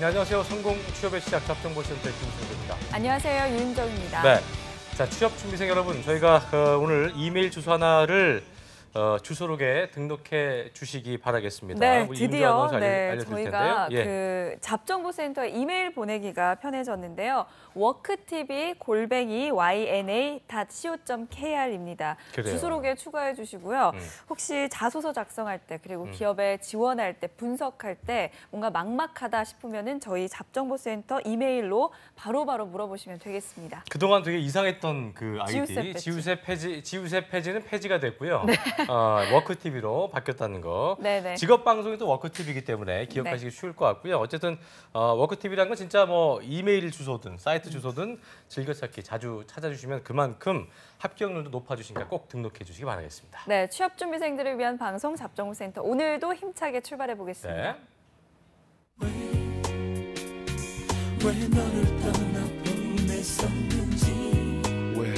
네, 안녕하세요. 성공 취업의 시작 잡정보센터의 김승재입니다. 안녕하세요. 유은정입니다. 네, 자 취업 준비생 여러분, 저희가 오늘 이메일 주소 하나를 주소록에 등록해 주시기 바라겠습니다. 네, 우리 드디어 알려드릴 저희가 텐데요. 그 잡정보센터에 이메일 보내기가 편해졌는데요. worktv@yna.co.kr입니다. 그래요. 주소록에 추가해 주시고요. 혹시 자소서 작성할 때 그리고 기업에 지원할 때 분석할 때 뭔가 막막하다 싶으면은 저희 잡정보센터 이메일로 바로바로 물어보시면 되겠습니다. 그동안 되게 이상했던 그 아이디 지우새 폐지는 폐지가 됐고요. 네. 워크TV로 바뀌었다는 거. 네네. 직업 방송이 또 워크TV이기 때문에 기억하시기 쉬울 것 같고요. 어쨌든 워크TV라는 건 진짜 뭐 이메일 주소든 사이트 주소든 즐겨찾기 자주 찾아주시면 그만큼 합격률도 높아주시니까 꼭 등록해 주시기 바라겠습니다. 네, 취업 준비생들을 위한 방송 잡정보센터 오늘도 힘차게 출발해 보겠습니다. 네. 왜 너를 떠나보냈었는지 왜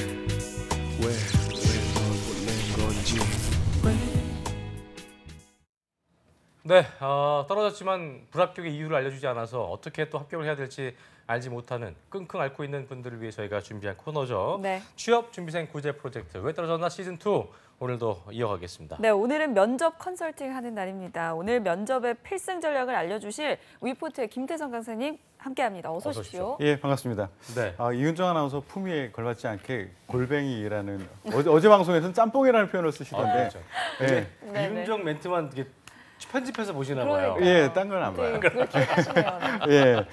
널 보낸 건지 네, 떨어졌지만 불합격의 이유를 알려주지 않아서 어떻게 또 합격을 해야 될지 알지 못하는 끙끙 앓고 있는 분들을 위해 저희가 준비한 코너죠. 네. 취업 준비생 구제 프로젝트 왜 떨어졌나 시즌2 오늘도 이어가겠습니다. 네, 오늘은 면접 컨설팅 하는 날입니다. 오늘 면접의 필승 전략을 알려주실 위포트의 김태성 강사님 함께합니다. 어서 오십시오. 예, 반갑습니다. 네. 이은정 아나운서 품위에 걸맞지 않게 골뱅이라는 어제 방송에서는 짬뽕이라는 표현을 쓰시던데. 그렇죠. 예, 네, 이은정 멘트만 이게 편집해서 보시나 봐요. 그러니까요. 예, 딴 건 안 봐요. 네, 그렇게 하시네요. 예,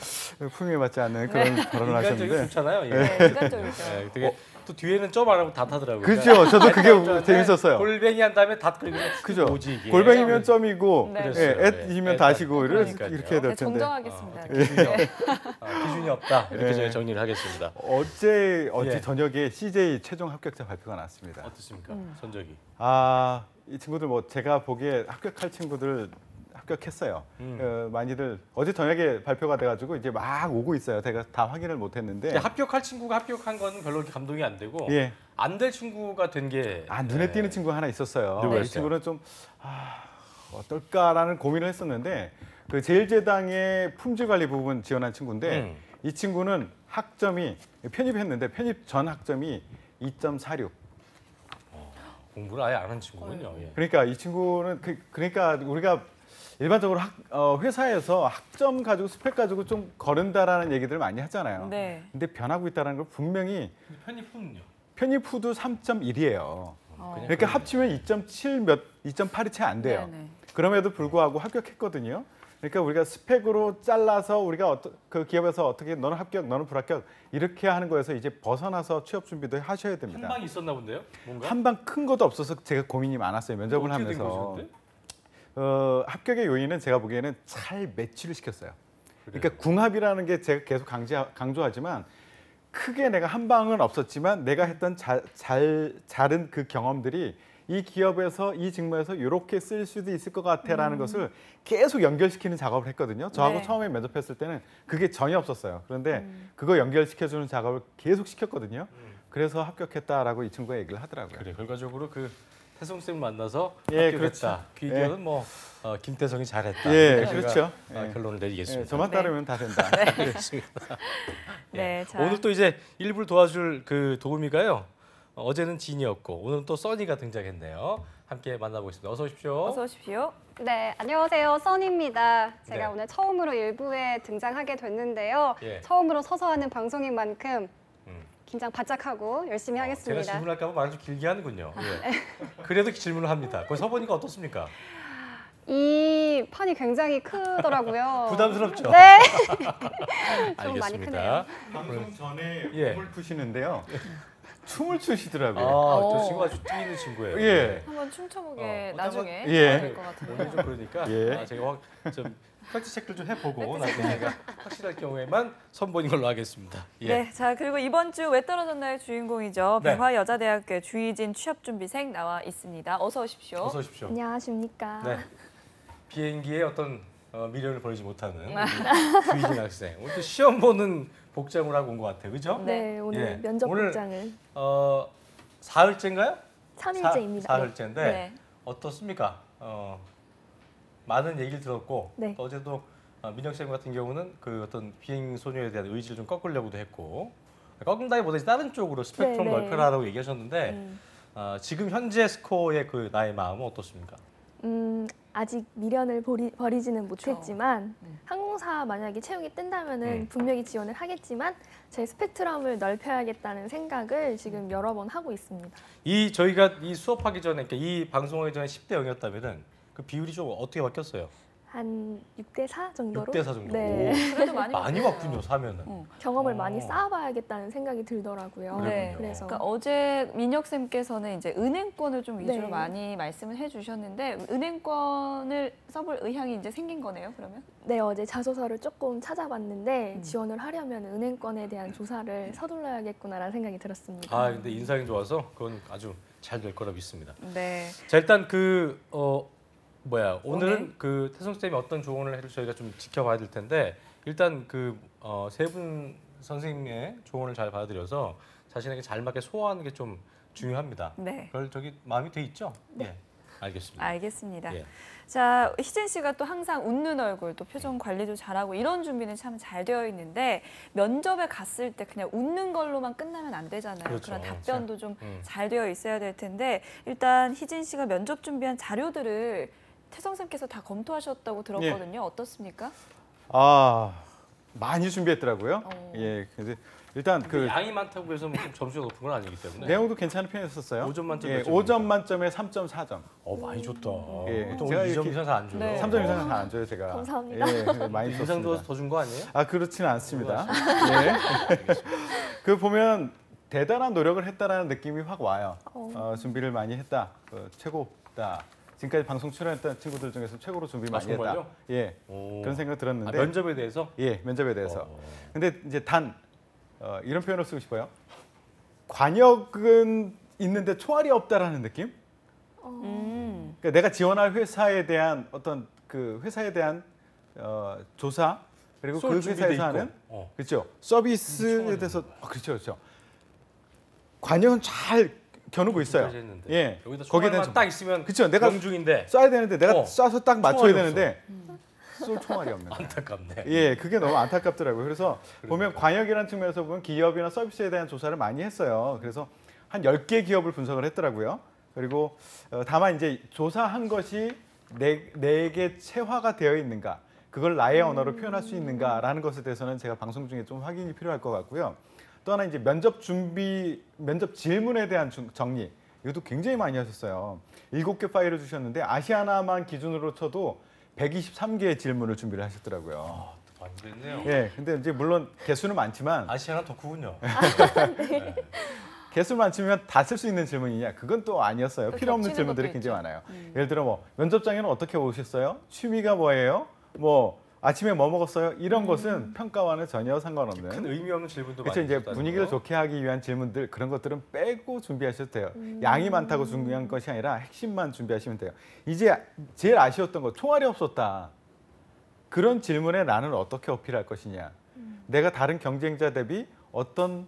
품위에 맞지 않는 그런 발언을 인간적이 하셨는데. 좋잖아요. 예. 네, 인간적이죠. 네, 되게 또 뒤에는 점 안 하고 다 타더라고요. 그죠, 저도 그게 재밌었어요. 골뱅이 한 다음에 닷 그리고 그죠. 뭐지 이게. 골뱅이면 점이고, 네. 예, 앳이면 다시고 그러니까요. 이렇게 해야 될 네, 텐데. 정정하겠습니다. 기준이 없다. 이렇게 예. 저희 정리를 하겠습니다. 어제 예. 저녁에 CJ 최종 합격자 발표가 났습니다. 어떻습니까? 선적이. 이 친구들 뭐 제가 보기에 합격할 친구들 합격했어요. 많이들 어제 저녁에 발표가 돼가지고 이제 막 오고 있어요. 제가 다 확인을 못했는데. 근데 합격할 친구가 합격한 거는 별로 이렇게 감동이 안 되고 예. 안 될 친구가 된 게 눈에 띄는 친구 하나 있었어요. 누구였어요? 이 친구는 좀 어떨까라는 고민을 했었는데 그 제일제당의 품질관리 부분 지원한 친구인데 이 친구는 학점이 편입했는데 편입 전 학점이 2.46. 공부를 아예 안 한 친구군요. 예. 그러니까 이 친구는 그러니까 우리가 일반적으로 회사에서 학점 가지고 스펙 가지고 좀 거른다라는 얘기들 많이 하잖아요. 네. 근데 변하고 있다는 걸 분명히 편입 후는요? 편입 후도 3.1이에요. 그냥 그러니까 합치면 2.8이 채 안 돼요. 네네. 그럼에도 불구하고 합격했거든요. 그러니까 우리가 스펙으로 잘라서 우리가 그 기업에서 어떻게 너는 합격, 너는 불합격 이렇게 하는 거에서 이제 벗어나서 취업 준비도 하셔야 됩니다. 한 방이 있었나 본데요? 뭔가? 한 방 큰 것도 없어서 제가 고민이 많았어요. 면접을 어떻게 된 하면서. 거죠, 근데? 합격의 요인은 제가 보기에는 잘 매치를 시켰어요. 그러니까 궁합이라는 게 제가 계속 강조하지만 크게 내가 한 방은 없었지만 내가 했던 잘은 그 경험들이 이 기업에서 이 직무에서 이렇게 쓸 수도 있을 것 같아라는 것을 계속 연결시키는 작업을 했거든요. 저하고 네. 처음에 면접했을 때는 그게 전혀 없었어요. 그런데 그거 연결시켜주는 작업을 계속 시켰거든요. 그래서 합격했다라고 이 친구가 얘기를 하더라고요. 그래, 결과적으로 그 태성 쌤을 만나서 예, 합격했다. 그렇죠. 귀결은 예. 뭐 김태성이 잘했다. 예, 저희가, 그렇죠. 예. 결론을 내리겠습니다. 예, 저만 따르면 다 된다. 그렇습니다. 네, 자. 오늘 또 이제 일부를 도와줄 그 도우미가요. 어제는 진이었고 오늘은 또 써니가 등장했네요. 함께 만나보겠습니다. 어서 오십시오. 어서 오십시오. 네, 안녕하세요. 써니입니다. 제가 네. 오늘 처음으로 일부에 등장하게 됐는데요. 예. 처음으로 서서 하는 방송인 만큼 긴장 바짝 하고 열심히 제가 하겠습니다. 질문할까 봐 말을 좀 길게 하는군요. 예. 그래도 질문을 합니다. 거기 서보니까 어떻습니까? 이 판이 굉장히 크더라고요. 부담스럽죠? 네. 좀 많이 알겠습니다. 크네요. 방송 전에 예. 춤을 푸시는데요. 춤을 추시더라고요. 저 친구가 아주 뛰는 친구예요. 예. 한번 춤춰보게 어, 나중에 예. 될 것 같아요. 오늘 좀 그러니까 예. 제가 좀 팩트 체크를 좀 해보고 나중에 제가 확실할 경우에만 선보인 걸로 하겠습니다. 예. 네, 자 그리고 이번 주 왜 떨어졌나의 주인공이죠. 네. 배화여자대학교의 주희진 취업준비생 나와 있습니다. 어서 오십시오. 어서 오십시오. 안녕하십니까. 네. 비행기에 어떤 미련을 버리지 못하는 주희진 학생. 오늘 또 시험 보는 복장을 하고 온 것 같아요. 그죠? 네, 오늘 예. 면접 오늘 복장을 사흘째인가요? 3일째입니다. 사흘째인데 네. 어떻습니까? 많은 얘기를 들었고 네. 또 어제도 민혁 쌤 같은 경우는 그 어떤 비행 소녀에 대한 의지를 좀 꺾으려고도 했고 꺾는다기보다 이제 다른 쪽으로 스펙트럼 네, 네. 넓혀라라고 얘기하셨는데 지금 현재 스코어의 그 나의 마음은 어떻습니까? 아직 미련을 버리지는 못했지만 항공사 만약에 채용이 뜬다면은 분명히 지원을 하겠지만 제 스펙트럼을 넓혀야겠다는 생각을 지금 여러 번 하고 있습니다. 이 저희가 이 수업하기 전에 그러니까 이 방송하기 전에 10대 0이었다면은 그 비율이 좀 어떻게 바뀌었어요? 한 6대4 정도로 6대 4 정도. 네. 오, 그래도 많이 많이 바뀌었네요. 왔군요, 사면은. 경험을 어. 많이 쌓아봐야겠다는 생각이 들더라고요. 네. 그래서 그러니까 어제 민혁 쌤께서는 이제 은행권을 좀 위주로 네. 많이 말씀을 해주셨는데 은행권을 써볼 의향이 이제 생긴 거네요. 그러면? 네, 어제 자소서를 조금 찾아봤는데 지원을 하려면 은행권에 대한 조사를 서둘러야겠구나라는 생각이 들었습니다. 아, 근데 인상이 좋아서 그건 아주 잘 될 거라 믿습니다. 네. 자, 일단 오늘은 그 태성 쌤이 어떤 조언을 해줄 저희가 좀 지켜봐야 될 텐데 일단 그 세 분 선생님의 조언을 잘 받아들여서 자신에게 잘 맞게 소화하는 게 좀 중요합니다. 네. 그걸 저기 마음이 돼 있죠? 네. 알겠습니다. 알겠습니다. 예. 자, 희진 씨가 또 항상 웃는 얼굴, 또 표정 관리도 잘하고 이런 준비는 참 잘 되어 있는데 면접에 갔을 때 그냥 웃는 걸로만 끝나면 안 되잖아요. 그렇죠. 런 답변도 좀 음. 잘 되어 있어야 될 텐데 일단 희진 씨가 면접 준비한 자료들을 태성 쌤께서 다 검토하셨다고 들었거든요. 어떻습니까? 아 많이 준비했더라고요. 어. 예, 그래서 일단 그 그 양이 많다고 해서 뭐 점수가 높은 건 아니기 때문에 내용도 괜찮은 편이었었어요. 5점 만점에 예, 몇 점입니까? 5점 만점에 3.4점. 많이 줬다. 예, 보통 제가 2점 이렇게 이상 잘 안 줘요. 네. 3점 이상은 다 안 줘요, 제가. 감사합니다. 예, 많이 인상 줬습니다. 좋아서 더 준 거 아니에요? 아, 그렇지는 않습니다. 예. 그 보면 대단한 노력을 했다라는 느낌이 확 와요. 준비를 많이 했다. 최고다. 지금까지 방송 출연했던 친구들 중에서 최고로 준비 많이 했다. 정말요? 예. 오. 그런 생각을 들었는데 면접에 대해서? 예, 면접에 대해서. 어. 근데 이제 이런 표현을 쓰고 싶어요. 관역은 있는데 총알이 없다라는 느낌? 그러니까 내가 지원할 회사에 대한 어떤 그 회사에 대한 조사 그리고 그 수업 준비돼 회사에서 있고. 하는 어. 그렇죠 서비스에 대해서 그렇죠. 관역은 잘 겨누고 있어요. 여기까지 했는데. 예, 여기다 거기에 총알만 대한 딱 있으면 그쵸, 내가 명중인데 쏴야 되는데 내가 쏴서 딱 맞춰야 총알이 되는데 쏠 총알이 없는 거예요. 안타깝네. 예, 그게 너무 안타깝더라고요. 그래서 보면 관역이라는 측면에서 보면 기업이나 서비스에 대한 조사를 많이 했어요. 그래서 한 10개 기업을 분석을 했더라고요. 그리고 다만 이제 조사한 것이 내게 체화가 되어 있는가, 그걸 나의 언어로 표현할 수 있는가라는 것에 대해서는 제가 방송 중에 좀 확인이 필요할 것 같고요. 또 하나 이제 면접 질문에 대한 정리, 이것도 굉장히 많이 하셨어요. 7개 파일을 주셨는데 아시아나만 기준으로 쳐도 123개의 질문을 준비를 하셨더라고요. 많이 됐네요. 예, 근데 이제 물론 개수는 많지만 아시아는 덕후군요. 개수 많지만 다 쓸 수 있는 질문이냐? 그건 또 아니었어요. 또 필요 없는 겹치는 질문들이 것도 굉장히 있죠. 많아요. 예를 들어 뭐 면접장에는 어떻게 오셨어요? 취미가 뭐예요? 뭐 아침에 뭐 먹었어요? 이런 것은 평가와는 전혀 큰 상관없는. 의미 없는 질문도 그렇죠. 많이 이제 있었다는 분위기를 거. 좋게 하기 위한 질문들 그런 것들은 빼고 준비하셔도 돼요. 양이 많다고 중요한 것이 아니라 핵심만 준비하시면 돼요. 이제 제일 아쉬웠던 거 총알이 없었다. 그런 질문에 나는 어떻게 어필할 것이냐. 내가 다른 경쟁자 대비 어떤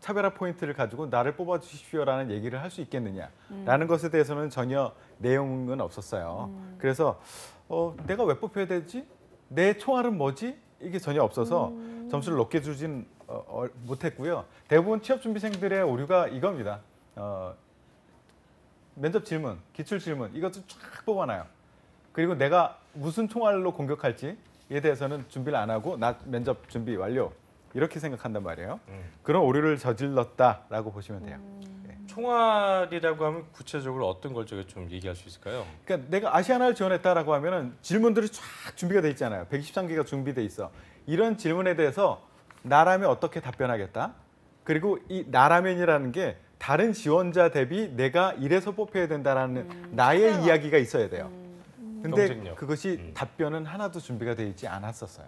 차별화 포인트를 가지고 나를 뽑아주십시오라는 얘기를 할 수 있겠느냐라는 것에 대해서는 전혀 내용은 없었어요. 그래서 내가 왜 뽑혀야 되지? 내 총알은 뭐지? 이게 전혀 없어서 점수를 높게 주진 못했고요. 대부분 취업 준비생들의 오류가 이겁니다. 면접 질문, 기출 질문 이것도 쫙 뽑아놔요. 그리고 내가 무슨 총알로 공격할지에 대해서는 준비를 안 하고 나 면접 준비 완료 이렇게 생각한단 말이에요. 그런 오류를 저질렀다라고 보시면 돼요. 네. 총알이라고 하면 구체적으로 어떤 걸 저기 좀 얘기할 수 있을까요? 그러니까 내가 아시아나를 지원했다라고 하면은 질문들이 쫙 준비가 돼 있잖아요. 123개가 준비돼 있어. 이런 질문에 대해서 나라면 어떻게 답변하겠다. 그리고 이 나라면이라는 게 다른 지원자 대비 내가 이래서 뽑혀야 된다라는 나의 이야기가 있어야 돼요. 근데 경쟁력. 그것이 답변은 하나도 준비가 돼 있지 않았었어요.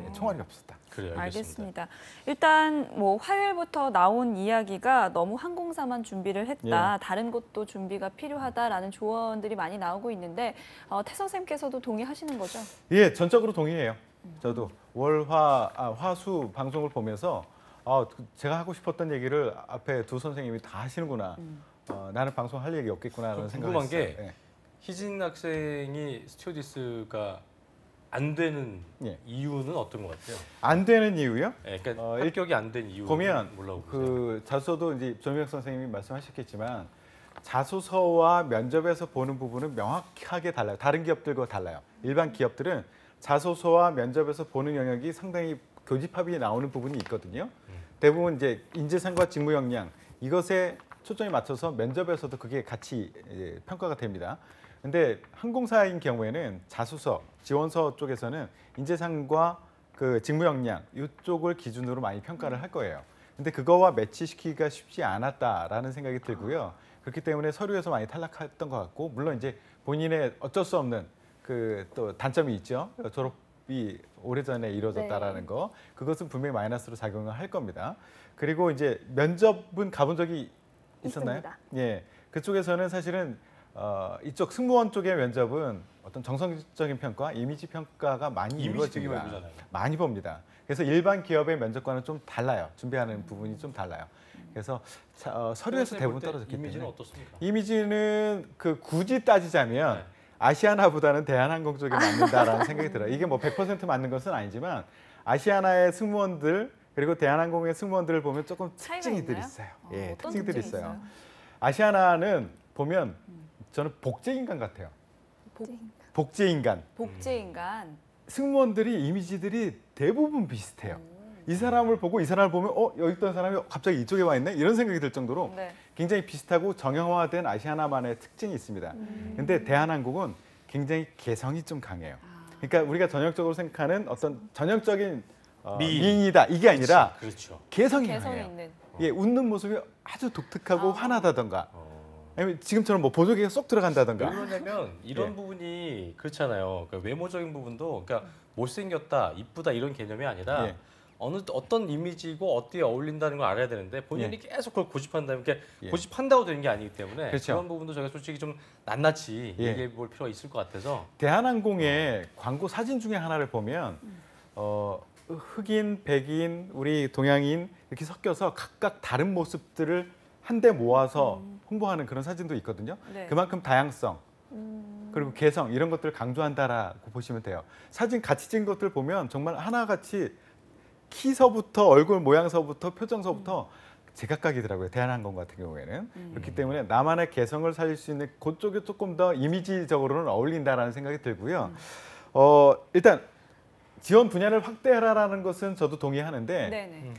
예, 총알이 없었다. 그래요, 알겠습니다. 일단 뭐 화요일부터 나온 이야기가 너무 항공사만 준비를 했다. 다른 것도 준비가 필요하다라는 조언들이 많이 나오고 있는데 태성 쌤께서도 동의하시는 거죠? 예, 전적으로 동의해요. 저도 화수 방송을 보면서 제가 하고 싶었던 얘기를 앞에 두 선생님이 다 하시는구나. 나는 방송 할 얘기 없겠구나라는 생각을 궁금한 했어요. 게 예. 희진 학생이 스튜어디스가 안 되는 예. 이유는 어떤 것 같아요? 안 되는 이유요? 예, 그러니까 어, 합격이 안 된 이유 보면 뭐라고 보세요? 그 자소서도 이제 조명혁 선생님이 말씀하셨겠지만 자소서와 면접에서 보는 부분은 명확하게 달라요. 다른 기업들과 달라요. 일반 기업들은 자소서와 면접에서 보는 영역이 상당히 교집합이 나오는 부분이 있거든요. 대부분 이제 인재상과 직무 역량 이것에 초점이 맞춰서 면접에서도 그게 같이 평가가 됩니다. 근데 항공사인 경우에는 자소서, 지원서 쪽에서는 인재상과 그 직무 역량 이쪽을 기준으로 많이 평가를 할 거예요. 근데 그거와 매치시키기가 쉽지 않았다라는 생각이 들고요. 그렇기 때문에 서류에서 많이 탈락했던 것 같고, 물론 이제 본인의 어쩔 수 없는 그 또 단점이 있죠. 졸업이 오래전에 이루어졌다라는 네. 거, 그것은 분명히 마이너스로 작용을 할 겁니다. 그리고 이제 면접은 가본 적이 있었나요? 있습니다. 예, 그쪽에서는 사실은 이쪽 승무원 쪽의 면접은 어떤 정성적인 평가, 이미지 평가가 많이 이미지 되게 이루어집니다. 많이 보잖아요. 많이 봅니다. 그래서 일반 기업의 면접과는 좀 달라요. 준비하는 부분이 좀 달라요. 그래서 서류에서 선생님 대부분 볼 때 떨어졌기 이미지는 때문에. 어떻습니까? 이미지는 그 굳이 따지자면 네. 아시아나보다는 대한항공 쪽에 맞는다라는 생각이 들어요. 이게 뭐 100% 맞는 것은 아니지만 아시아나의 승무원들 그리고 대한항공의 승무원들을 보면 조금 차이가 특징이들이 있나요? 있어요. 어, 예, 어떤 특징들이 특징이 있어요. 있어요? 아시아나는 보면 저는 복제인간 같아요. 복제인간. 복제인간. 승무원들이 이미지들이 대부분 비슷해요. 이 사람을 보고 이 사람을 보면 여기 있던 사람이 갑자기 이쪽에 와 있네 이런 생각이 들 정도로 네. 굉장히 비슷하고 정형화된 아시아나만의 특징이 있습니다. 근데 대한항공은 굉장히 개성이 좀 강해요. 그러니까 우리가 전형적으로 생각하는 어떤 전형적인 미인이다 이게 아니라 그렇죠. 개성이 개성이 강해요. 있는. 예, 웃는 모습이 아주 독특하고 아. 환하다던가 어. 아니면 지금처럼 뭐 보조개가 쏙 왜 들어간다던가 그러냐면 이런 예. 부분이 그렇잖아요. 그러니까 외모적인 부분도 그러니까 못생겼다, 이쁘다 이런 개념이 아니라 예. 어떤 이미지고 어떻게 어울린다는 걸 알아야 되는데 본인이 계속 그걸 고집한다면 이렇게 예. 고집한다고 되는 게 아니기 때문에 그렇죠. 런 부분도 저희가 솔직히 좀 낱낱이 예. 얘기해 볼 필요가 있을 것 같아서 대한항공의 광고 사진 중에 하나를 보면 흑인, 백인, 우리 동양인 이렇게 섞여서 각각 다른 모습들을 한데 모아서 홍보하는 그런 사진도 있거든요. 네. 그만큼 다양성 그리고 개성 이런 것들을 강조한다라고 보시면 돼요. 사진 같이 찍은 것들 보면 정말 하나같이 키서부터 얼굴 모양서부터 표정서부터 제각각이더라고요. 대한항공 같은 경우에는. 그렇기 때문에 나만의 개성을 살릴 수 있는 그쪽이 조금 더 이미지적으로는 어울린다라는 생각이 들고요. 일단 지원 분야를 확대하라는 것은 저도 동의하는데 네네.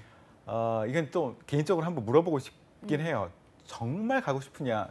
이건 또 개인적으로 한번 물어보고 싶긴 해요. 정말 가고 싶으냐?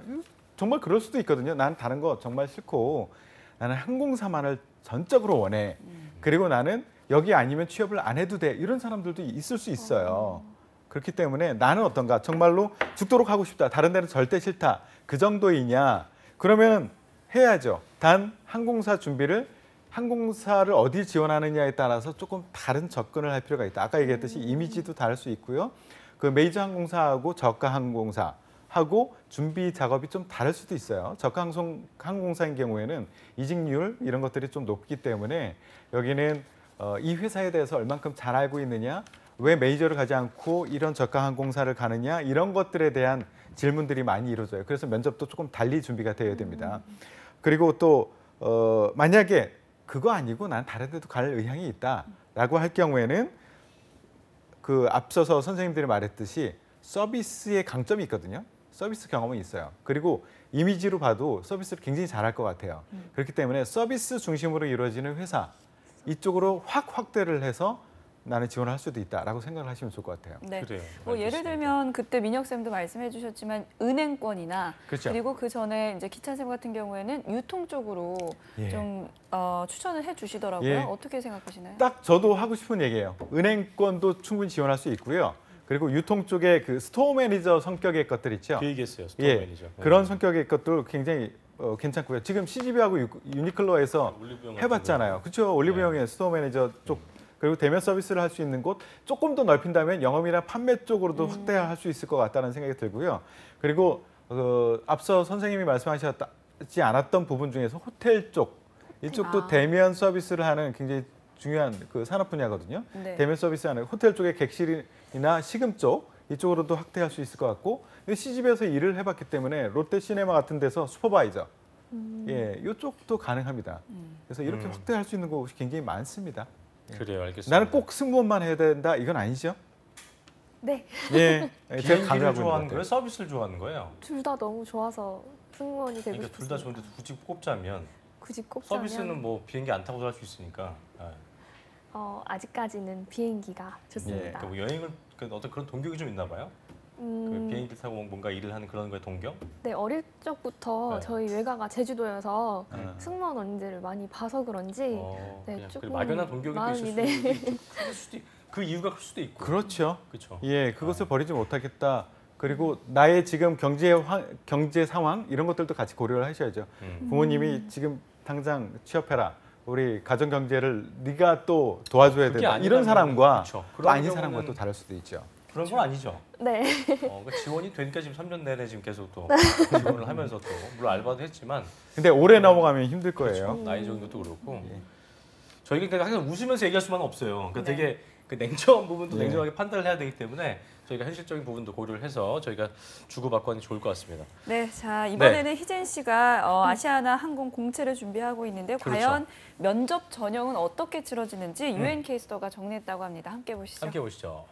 정말 그럴 수도 있거든요. 난 다른 거 정말 싫고 나는 항공사만을 전적으로 원해. 그리고 나는 여기 아니면 취업을 안 해도 돼. 이런 사람들도 있을 수 있어요. 그렇기 때문에 나는 어떤가? 정말로 죽도록 하고 싶다. 다른 데는 절대 싫다. 그 정도이냐? 그러면 해야죠. 단 항공사 준비를 항공사를 어디 지원하느냐에 따라서 조금 다른 접근을 할 필요가 있다. 아까 얘기했듯이 이미지도 다를 수 있고요. 그 메이저 항공사하고 저가 항공사하고 준비 작업이 좀 다를 수도 있어요. 저가 항공사인 경우에는 이직률 이런 것들이 좀 높기 때문에 여기는 이 회사에 대해서 얼만큼 잘 알고 있느냐, 왜 메이저를 가지 않고 이런 저가 항공사를 가느냐 이런 것들에 대한 질문들이 많이 이루어져요. 그래서 면접도 조금 달리 준비가 되어야 됩니다. 그리고 또 만약에 그거 아니고 난 다른 데도 갈 의향이 있다라고 할 경우에는 그 앞서서 선생님들이 말했듯이 서비스의 강점이 있거든요. 서비스 경험은 있어요. 그리고 이미지로 봐도 서비스를 굉장히 잘할 것 같아요. 그렇기 때문에 서비스 중심으로 이루어지는 회사 이쪽으로 확대를 해서 나는 지원을 할 수도 있다라고 생각을 하시면 좋을 것 같아요. 네. 그래요. 뭐 예를 알겠습니다. 들면 그때 민혁 쌤도 말씀해 주셨지만 은행권이나 그렇죠. 그리고 그 전에 이제 기찬 쌤 같은 경우에는 유통 쪽으로 예. 좀 추천을 해 주시더라고요. 예. 어떻게 생각하시나요? 딱 저도 하고 싶은 얘기예요. 은행권도 충분히 지원할 수 있고요. 그리고 유통 쪽에 그 스토어 매니저 성격의 것들 있죠. 그 얘기했어요. 스토어 예, 매니저. 그런 성격의 것도 굉장히 괜찮고요. 지금 CGV하고 유니클로에서 올리브영 같은 해봤잖아요. 그렇죠. 올리브영의 스토어 매니저 쪽 그리고 대면 서비스를 할 수 있는 곳 조금 더 넓힌다면 영업이나 판매 쪽으로도 확대할 수 있을 것 같다는 생각이 들고요. 그리고 앞서 선생님이 말씀하셨지 않았던 부분 중에서 호텔 쪽 이쪽도 대면 서비스를 하는 굉장히 중요한 그 산업 분야거든요. 네. 대면 서비스하는 호텔 쪽의 객실이나 식음 쪽 이쪽으로도 확대할 수 있을 것 같고 CGV에서 일을 해봤기 때문에 롯데 시네마 같은 데서 슈퍼바이저 예, 이쪽도 가능합니다. 그래서 이렇게 확대할 수 있는 곳이 굉장히 많습니다. 그래요, 알겠습니다. 나는 꼭 승무원만 해야 된다 이건 아니죠? 네, 예, 제가 비행기를 강요하고 있는 것 좋아하는 같아요. 거예요, 서비스를 좋아하는 거예요? 둘 다 너무 좋아서 승무원이 되고 그러니까 둘 다 싶습니다. 좋은데 굳이 꼽자면 굳이 꼽자면 서비스는 뭐 비행기 안 타고도 할 수 있으니까. 아직까지는 비행기가 예, 좋습니다. 그러니까 뭐 여행을 어떤 그런 동경이 좀 있나 봐요. 그 비행기를 타고 뭔가 일을 하는 그런 거에 동경? 네, 어릴 적부터 네. 저희 외가가 제주도여서 네. 승무원 언니들을 많이 봐서 그런지 네, 그냥 조금 막연한 동경이 또 있을 마음이, 수도 있고 그 이유가 클 수도 있고. 그렇죠. 그렇죠. 예, 그것을 버리지 못하겠다. 그리고 나의 지금 경제 상황 이런 것들도 같이 고려를 하셔야죠. 부모님이 지금 당장 취업해라. 우리 가정 경제를 네가 또 도와줘야 그게 된다. 아니라면, 이런 사람과 그렇죠. 또 그런 아닌 경우는 사람과 또 다를 수도 있죠. 그런 건 아니죠. 네. 그러니까 지원이 되니까 지금 3년 내내 지금 계속 또 지원을 하면서 또 물론 알바도 했지만 근데 오래 넘어가면 힘들 그렇죠. 거예요. 나이 적은 것도 그렇고 예. 저희가 그러니까 항상 웃으면서 얘기할 수만은 없어요. 그러니까 네. 되게 그 냉정한 부분도 예. 냉정하게 판단을 해야 되기 때문에 저희가 현실적인 부분도 고려를 해서 저희가 주고받고 하는 게 좋을 것 같습니다. 네, 자 이번에는 희진 씨가 아시아나 항공 공채를 준비하고 있는데 그렇죠. 과연 면접 전형은 어떻게 치러지는지 유엔 케이스터가 정리했다고 합니다. 함께 보시죠. 함께 보시죠.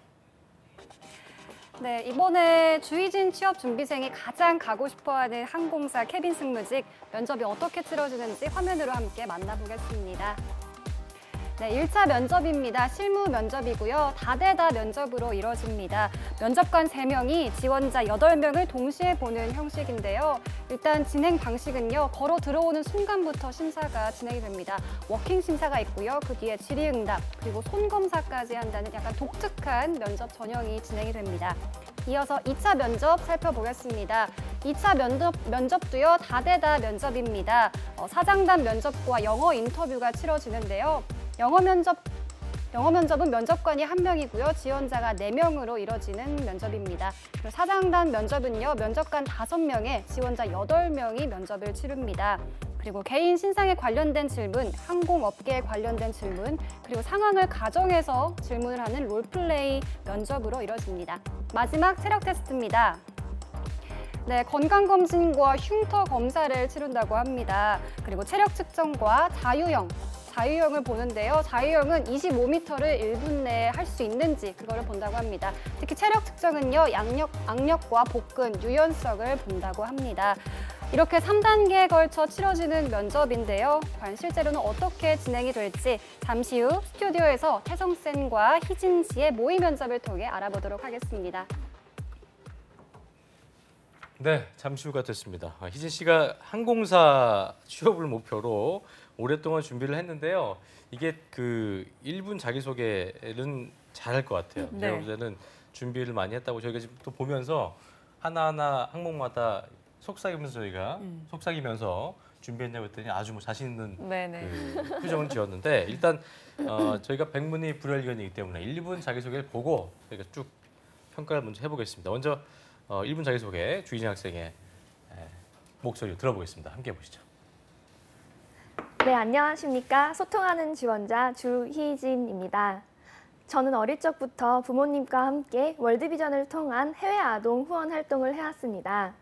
네, 이번에 주희진 취업 준비생이 가장 가고 싶어하는 항공사 캐빈 승무직 면접이 어떻게 치러지는지 화면으로 함께 만나보겠습니다. 네, 1차 면접입니다. 실무 면접이고요. 다대다 면접으로 이뤄집니다. 면접관 3명이 지원자 8명을 동시에 보는 형식인데요. 일단 진행 방식은요. 걸어 들어오는 순간부터 심사가 진행이 됩니다. 워킹 심사가 있고요. 그 뒤에 질의응답, 그리고 손검사까지 한다는 약간 독특한 면접 전형이 진행이 됩니다. 이어서 2차 면접 살펴보겠습니다. 2차 면접도요. 다대다 면접입니다. 사장단 면접과 영어 인터뷰가 치러지는데요. 영어 면접은 면접관이 1명이고요. 지원자가 4명으로 이뤄지는 면접입니다. 그리고 사장단 면접은요. 면접관 5명에 지원자 8명이 면접을 치릅니다. 그리고 개인 신상에 관련된 질문, 항공업계에 관련된 질문, 그리고 상황을 가정해서 질문을 하는 롤플레이 면접으로 이뤄집니다. 마지막 체력 테스트입니다. 네, 건강검진과 흉터 검사를 치른다고 합니다. 그리고 체력 측정과 자유형을 보는데요. 자유형은 25m를 1분 내에 할 수 있는지 그거를 본다고 합니다. 특히 체력 측정은요. 악력과 복근, 유연성을 본다고 합니다. 이렇게 3단계에 걸쳐 치러지는 면접인데요. 과연 실제로는 어떻게 진행이 될지 잠시 후 스튜디오에서 태성쌤과 희진 씨의 모의 면접을 통해 알아보도록 하겠습니다. 네, 잠시 후가 됐습니다. 희진 씨가 항공사 취업을 목표로 오랫동안 준비를 했는데요. 이게 그 1분 자기소개는 잘할 것 같아요. 네. 제가 볼 때는 준비를 많이 했다고 저희가 지금 또 보면서 하나하나 항목마다 속삭이면서 준비했냐고 했더니 아주 뭐 자신 있는 네네. 그 표정을 지었는데 일단 저희가 백문이 불여일견이기 때문에 1분 자기소개를 보고 저희가 쭉 평가를 먼저 해보겠습니다. 먼저 1분 자기소개 주희진 학생의 목소리 들어보겠습니다. 함께 보시죠. 네, 안녕하십니까. 소통하는 지원자 주희진입니다. 저는 어릴 적부터 부모님과 함께 월드비전을 통한 해외 아동 후원 활동을 해왔습니다.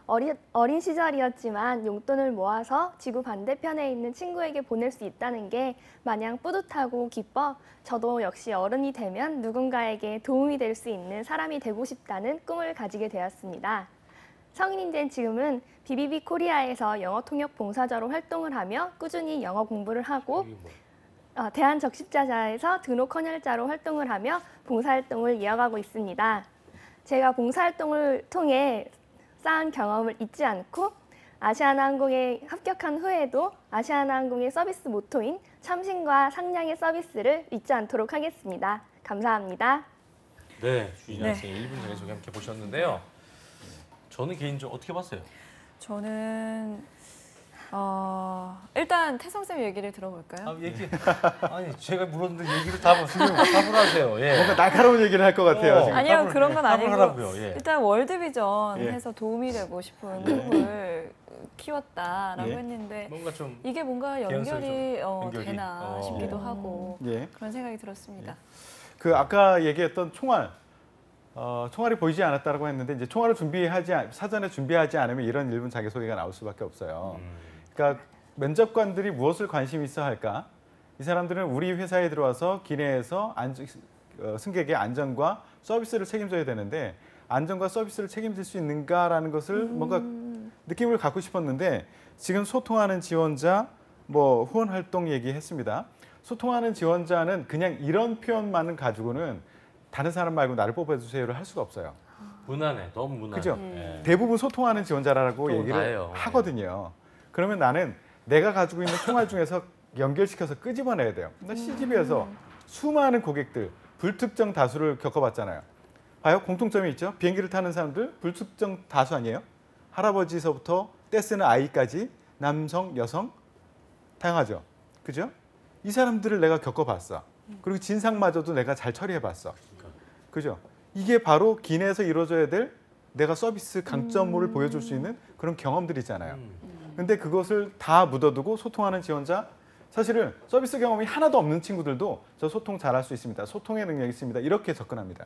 어린 시절이었지만 용돈을 모아서 지구 반대편에 있는 친구에게 보낼 수 있다는 게 마냥 뿌듯하고 기뻐 저도 역시 어른이 되면 누군가에게 도움이 될 수 있는 사람이 되고 싶다는 꿈을 가지게 되었습니다. 성인이 된 지금은 BBB 코리아에서 영어 통역 봉사자로 활동을 하며 꾸준히 영어 공부를 하고 대한적십자사에서 등록 헌혈자로 활동을 하며 봉사활동을 이어가고 있습니다. 제가 봉사활동을 통해 쌓은 경험을 잊지 않고 아시아나항공에 합격한 후에도 아시아나항공의 서비스 모토인 참신과 상냥의 서비스를 잊지 않도록 하겠습니다. 감사합니다. 네, 주희진 네. 학생 1분 자기소개 함께 보셨는데요. 저는 개인적으로 어떻게 봤어요? 저는 일단 태성쌤 얘기를 들어볼까요? 아니 제가 물었는데 얘기를 답을 하세요. 예. 뭔가 날카로운 얘기를 할 것 같아요. 지금. 아니요, 답을, 그런 건 답을 아니고 하라고요. 예. 일단 월드비전 예. 해서 도움이 되고 싶은 꿈을 키웠다라고 예. 했는데 뭔가 좀 이게 뭔가 개연성이 연결이 되나 싶기도 하고 예. 그런 생각이 들었습니다. 그 아까 얘기했던 총알. 총알이 보이지 않았다고 했는데 이제 총알을 사전에 준비하지 않으면 이런 1분 자기소개가 나올 수밖에 없어요. 그러니까 면접관들이 무엇을 관심 있어 할까? 이 사람들은 우리 회사에 들어와서 기내에서 승객의 안전과 서비스를 책임져야 되는데 안전과 서비스를 책임질 수 있는가라는 것을 뭔가 느낌을 갖고 싶었는데 지금 소통하는 지원자, 뭐 후원 활동 얘기했습니다. 소통하는 지원자는 그냥 이런 표현만은 가지고는 다른 사람 말고 나를 뽑아주세요를 할 수가 없어요. 무난해, 너무 무난해. 그죠? 예. 대부분 소통하는 지원자라고 또 얘기를 다예요. 하거든요. 그러면 나는 내가 가지고 있는 총알 중에서 연결시켜서 끄집어내야 돼요. 나 CGV에서 수많은 고객들, 불특정 다수를 겪어봤잖아요. 봐요, 공통점이 있죠. 비행기를 타는 사람들 불특정 다수 아니에요? 할아버지서부터 떼쓰는 아이까지 남성, 여성 다양하죠. 그죠? 이 사람들을 내가 겪어봤어. 그리고 진상마저도 내가 잘 처리해봤어. 그죠? 이게 바로 기내에서 이루어져야 될 내가 서비스 강점을 보여줄 수 있는 그런 경험들이잖아요. 근데 그것을 다 묻어두고 소통하는 지원자, 사실은 서비스 경험이 하나도 없는 친구들도 저 소통 잘할 수 있습니다. 소통의 능력이 있습니다. 이렇게 접근합니다.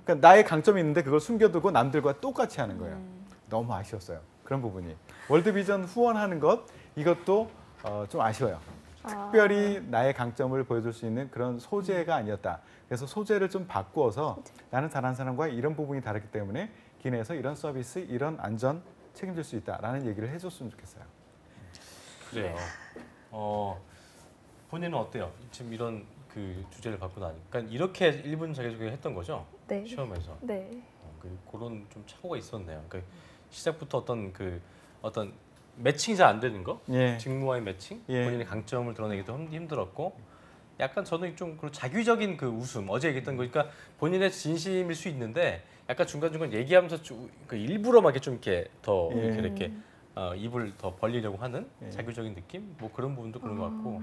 그러니까 나의 강점이 있는데 그걸 숨겨두고 남들과 똑같이 하는 거예요. 너무 아쉬웠어요. 그런 부분이. 월드비전 후원하는 것, 이것도 좀 아쉬워요. 특별히 나의 강점을 보여줄 수 있는 그런 소재가 아니었다. 그래서 소재를 좀 바꾸어서 나는 다른 사람과 이런 부분이 다르기 때문에 기내에서 이런 서비스, 이런 안전 책임질 수 있다라는 얘기를 해줬으면 좋겠어요. 그래요. 본인은 어때요? 지금 이런 그 주제를 받고 나니까 그러니까 이렇게 1분 자기소개를 했던 거죠? 네. 시험에서. 네. 그런 좀 착오가 있었네요. 그러니까 시작부터 어떤 매칭이 잘 안 되는 거, 예. 직무와의 매칭, 예. 본인의 강점을 드러내기도 힘들었고, 약간 저는 좀 그런 자기적인 그 웃음, 어제 얘기했던 거니까 본인의 진심일 수 있는데 약간 중간중간 얘기하면서 그 일부러 막 이렇게 좀 이렇게 더 예. 이렇게 입을 더 벌리려고 하는 예. 자기적인 느낌, 뭐 그런 부분도 그런 것 같고,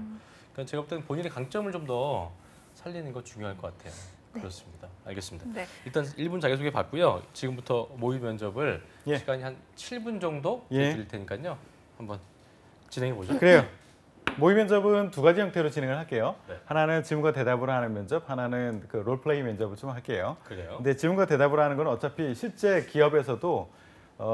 그러니까 제가 볼 때는 본인의 강점을 좀 더 살리는 거 중요할 것 같아요. 그렇습니다. 알겠습니다. 네. 일단 1분 자기소개 받고요. 지금부터 모의 면접을 예. 시간이 한 7분 정도 예. 드릴 테니까요. 한번 진행해 보죠. 그래요. 모의 면접은 두 가지 형태로 진행을 할게요. 네. 하나는 질문과 대답을 하는 면접, 하나는 그 롤플레이 면접을 좀 할게요. 그래요. 근데 질문과 대답을 하는 건 어차피 실제 기업에서도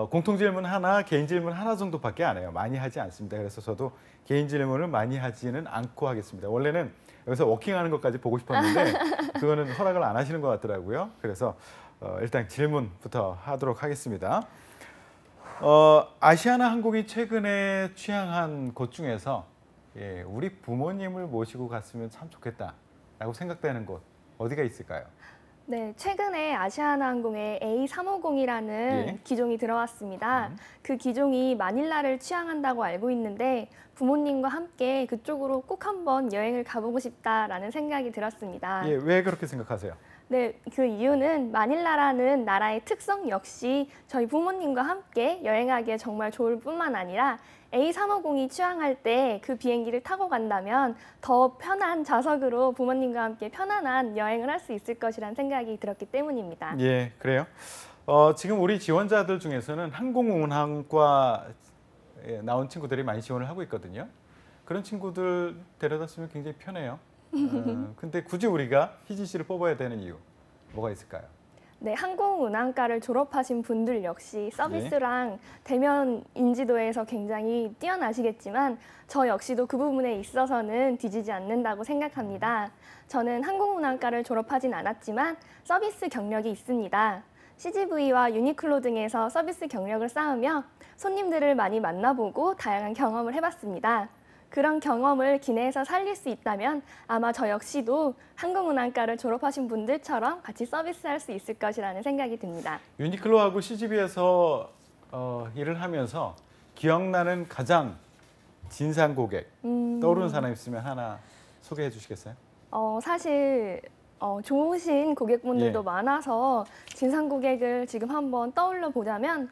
공통 질문 하나, 개인 질문 하나 정도밖에 안 해요. 많이 하지 않습니다. 그래서 저도 개인 질문을 많이 하지는 않고 하겠습니다. 원래는 여기서 워킹하는 것까지 보고 싶었는데 그거는 허락을 안 하시는 것 같더라고요. 그래서 일단 질문부터 하도록 하겠습니다. 아시아나 항공이 최근에 취항한 곳 중에서 우리 부모님을 모시고 갔으면 참 좋겠다라고 생각되는 곳 어디가 있을까요? 네, 최근에 아시아나항공에 A350이라는 예. 기종이 들어왔습니다. 그 기종이 마닐라를 취항한다고 알고 있는데 부모님과 함께 그쪽으로 꼭 한번 여행을 가보고 싶다라는 생각이 들었습니다. 예, 왜 그렇게 생각하세요? 네, 그 이유는 마닐라라는 나라의 특성 역시 저희 부모님과 함께 여행하기에 정말 좋을 뿐만 아니라 A350이 취항할 때 그 비행기를 타고 간다면 더 편한 좌석으로 부모님과 함께 편안한 여행을 할 수 있을 것이라는 생각이 들었기 때문입니다. 예, 그래요. 지금 우리 지원자들 중에서는 항공운항과 나온 친구들이 많이 지원을 하고 있거든요. 그런 친구들 데려다 쓰면 굉장히 편해요. 근데 굳이 우리가 희진 씨를 뽑아야 되는 이유 뭐가 있을까요? 네, 항공운항과를 졸업하신 분들 역시 서비스랑 대면 인지도에서 굉장히 뛰어나시겠지만 저 역시도 그 부분에 있어서는 뒤지지 않는다고 생각합니다. 저는 항공운항과를 졸업하진 않았지만 서비스 경력이 있습니다. CGV와 유니클로 등에서 서비스 경력을 쌓으며 손님들을 많이 만나보고 다양한 경험을 해봤습니다. 그런 경험을 기내에서 살릴 수 있다면 아마 저 역시도 항공운항과를 졸업하신 분들처럼 같이 서비스할 수 있을 것이라는 생각이 듭니다. 유니클로하고 CGV에서 일을 하면서 기억나는 가장 진상 고객 떠오르는 사람 있으면 하나 소개해 주시겠어요? 사실 좋으신 고객분들도 예. 많아서 진상 고객을 지금 한번 떠올려 보자면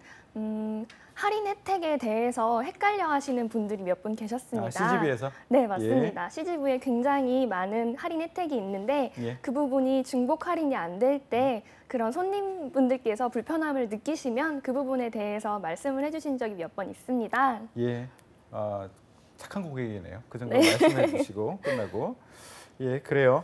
할인 혜택에 대해서 헷갈려 하시는 분들이 몇 분 계셨습니다. CGV에서? 네, 맞습니다. CGV에 굉장히 많은 할인 혜택이 있는데 예. 그 부분이 중복 할인이 안 될 때 그런 손님분들께서 불편함을 느끼시면 그 부분에 대해서 말씀을 해주신 적이 몇 번 있습니다. 예, 착한 고객이네요. 그 정도 말씀해 주시고 끝나고. 예, 그래요.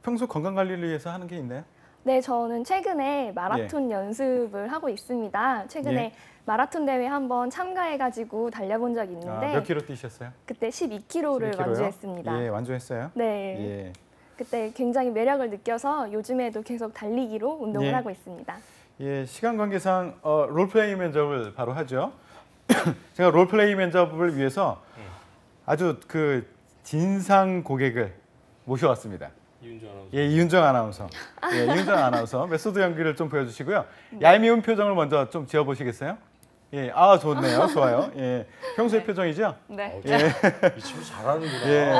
평소 건강 관리를 위해서 하는 게 있나요? 네, 저는 최근에 마라톤 연습을 하고 있습니다. 최근에 예. 마라톤 대회 한번 참가해가지고 달려본 적이 있는데 몇 킬로 뛰셨어요? 그때 12km를 12kg 요? 완주했습니다. 예, 완주했어요. 네, 예. 그때 굉장히 매력을 느껴서 요즘에도 계속 달리기로 운동을 예. 하고 있습니다. 예, 시간 관계상 롤플레이 면접을 바로 하죠. 제가 롤플레이 면접을 위해서 아주 그 진상 고객을 모셔왔습니다. 이윤정 아나운서. 예, 이윤정 아나운서. 예, 이윤정 아나운서 메소드 연기를 좀 보여주시고요. 얄미운 표정을 먼저 좀 지어보시겠어요? 예, 아 좋네요, 좋아요. 예, 평소의 표정이죠? 네. 예, 이 친구 잘하는구나. 예.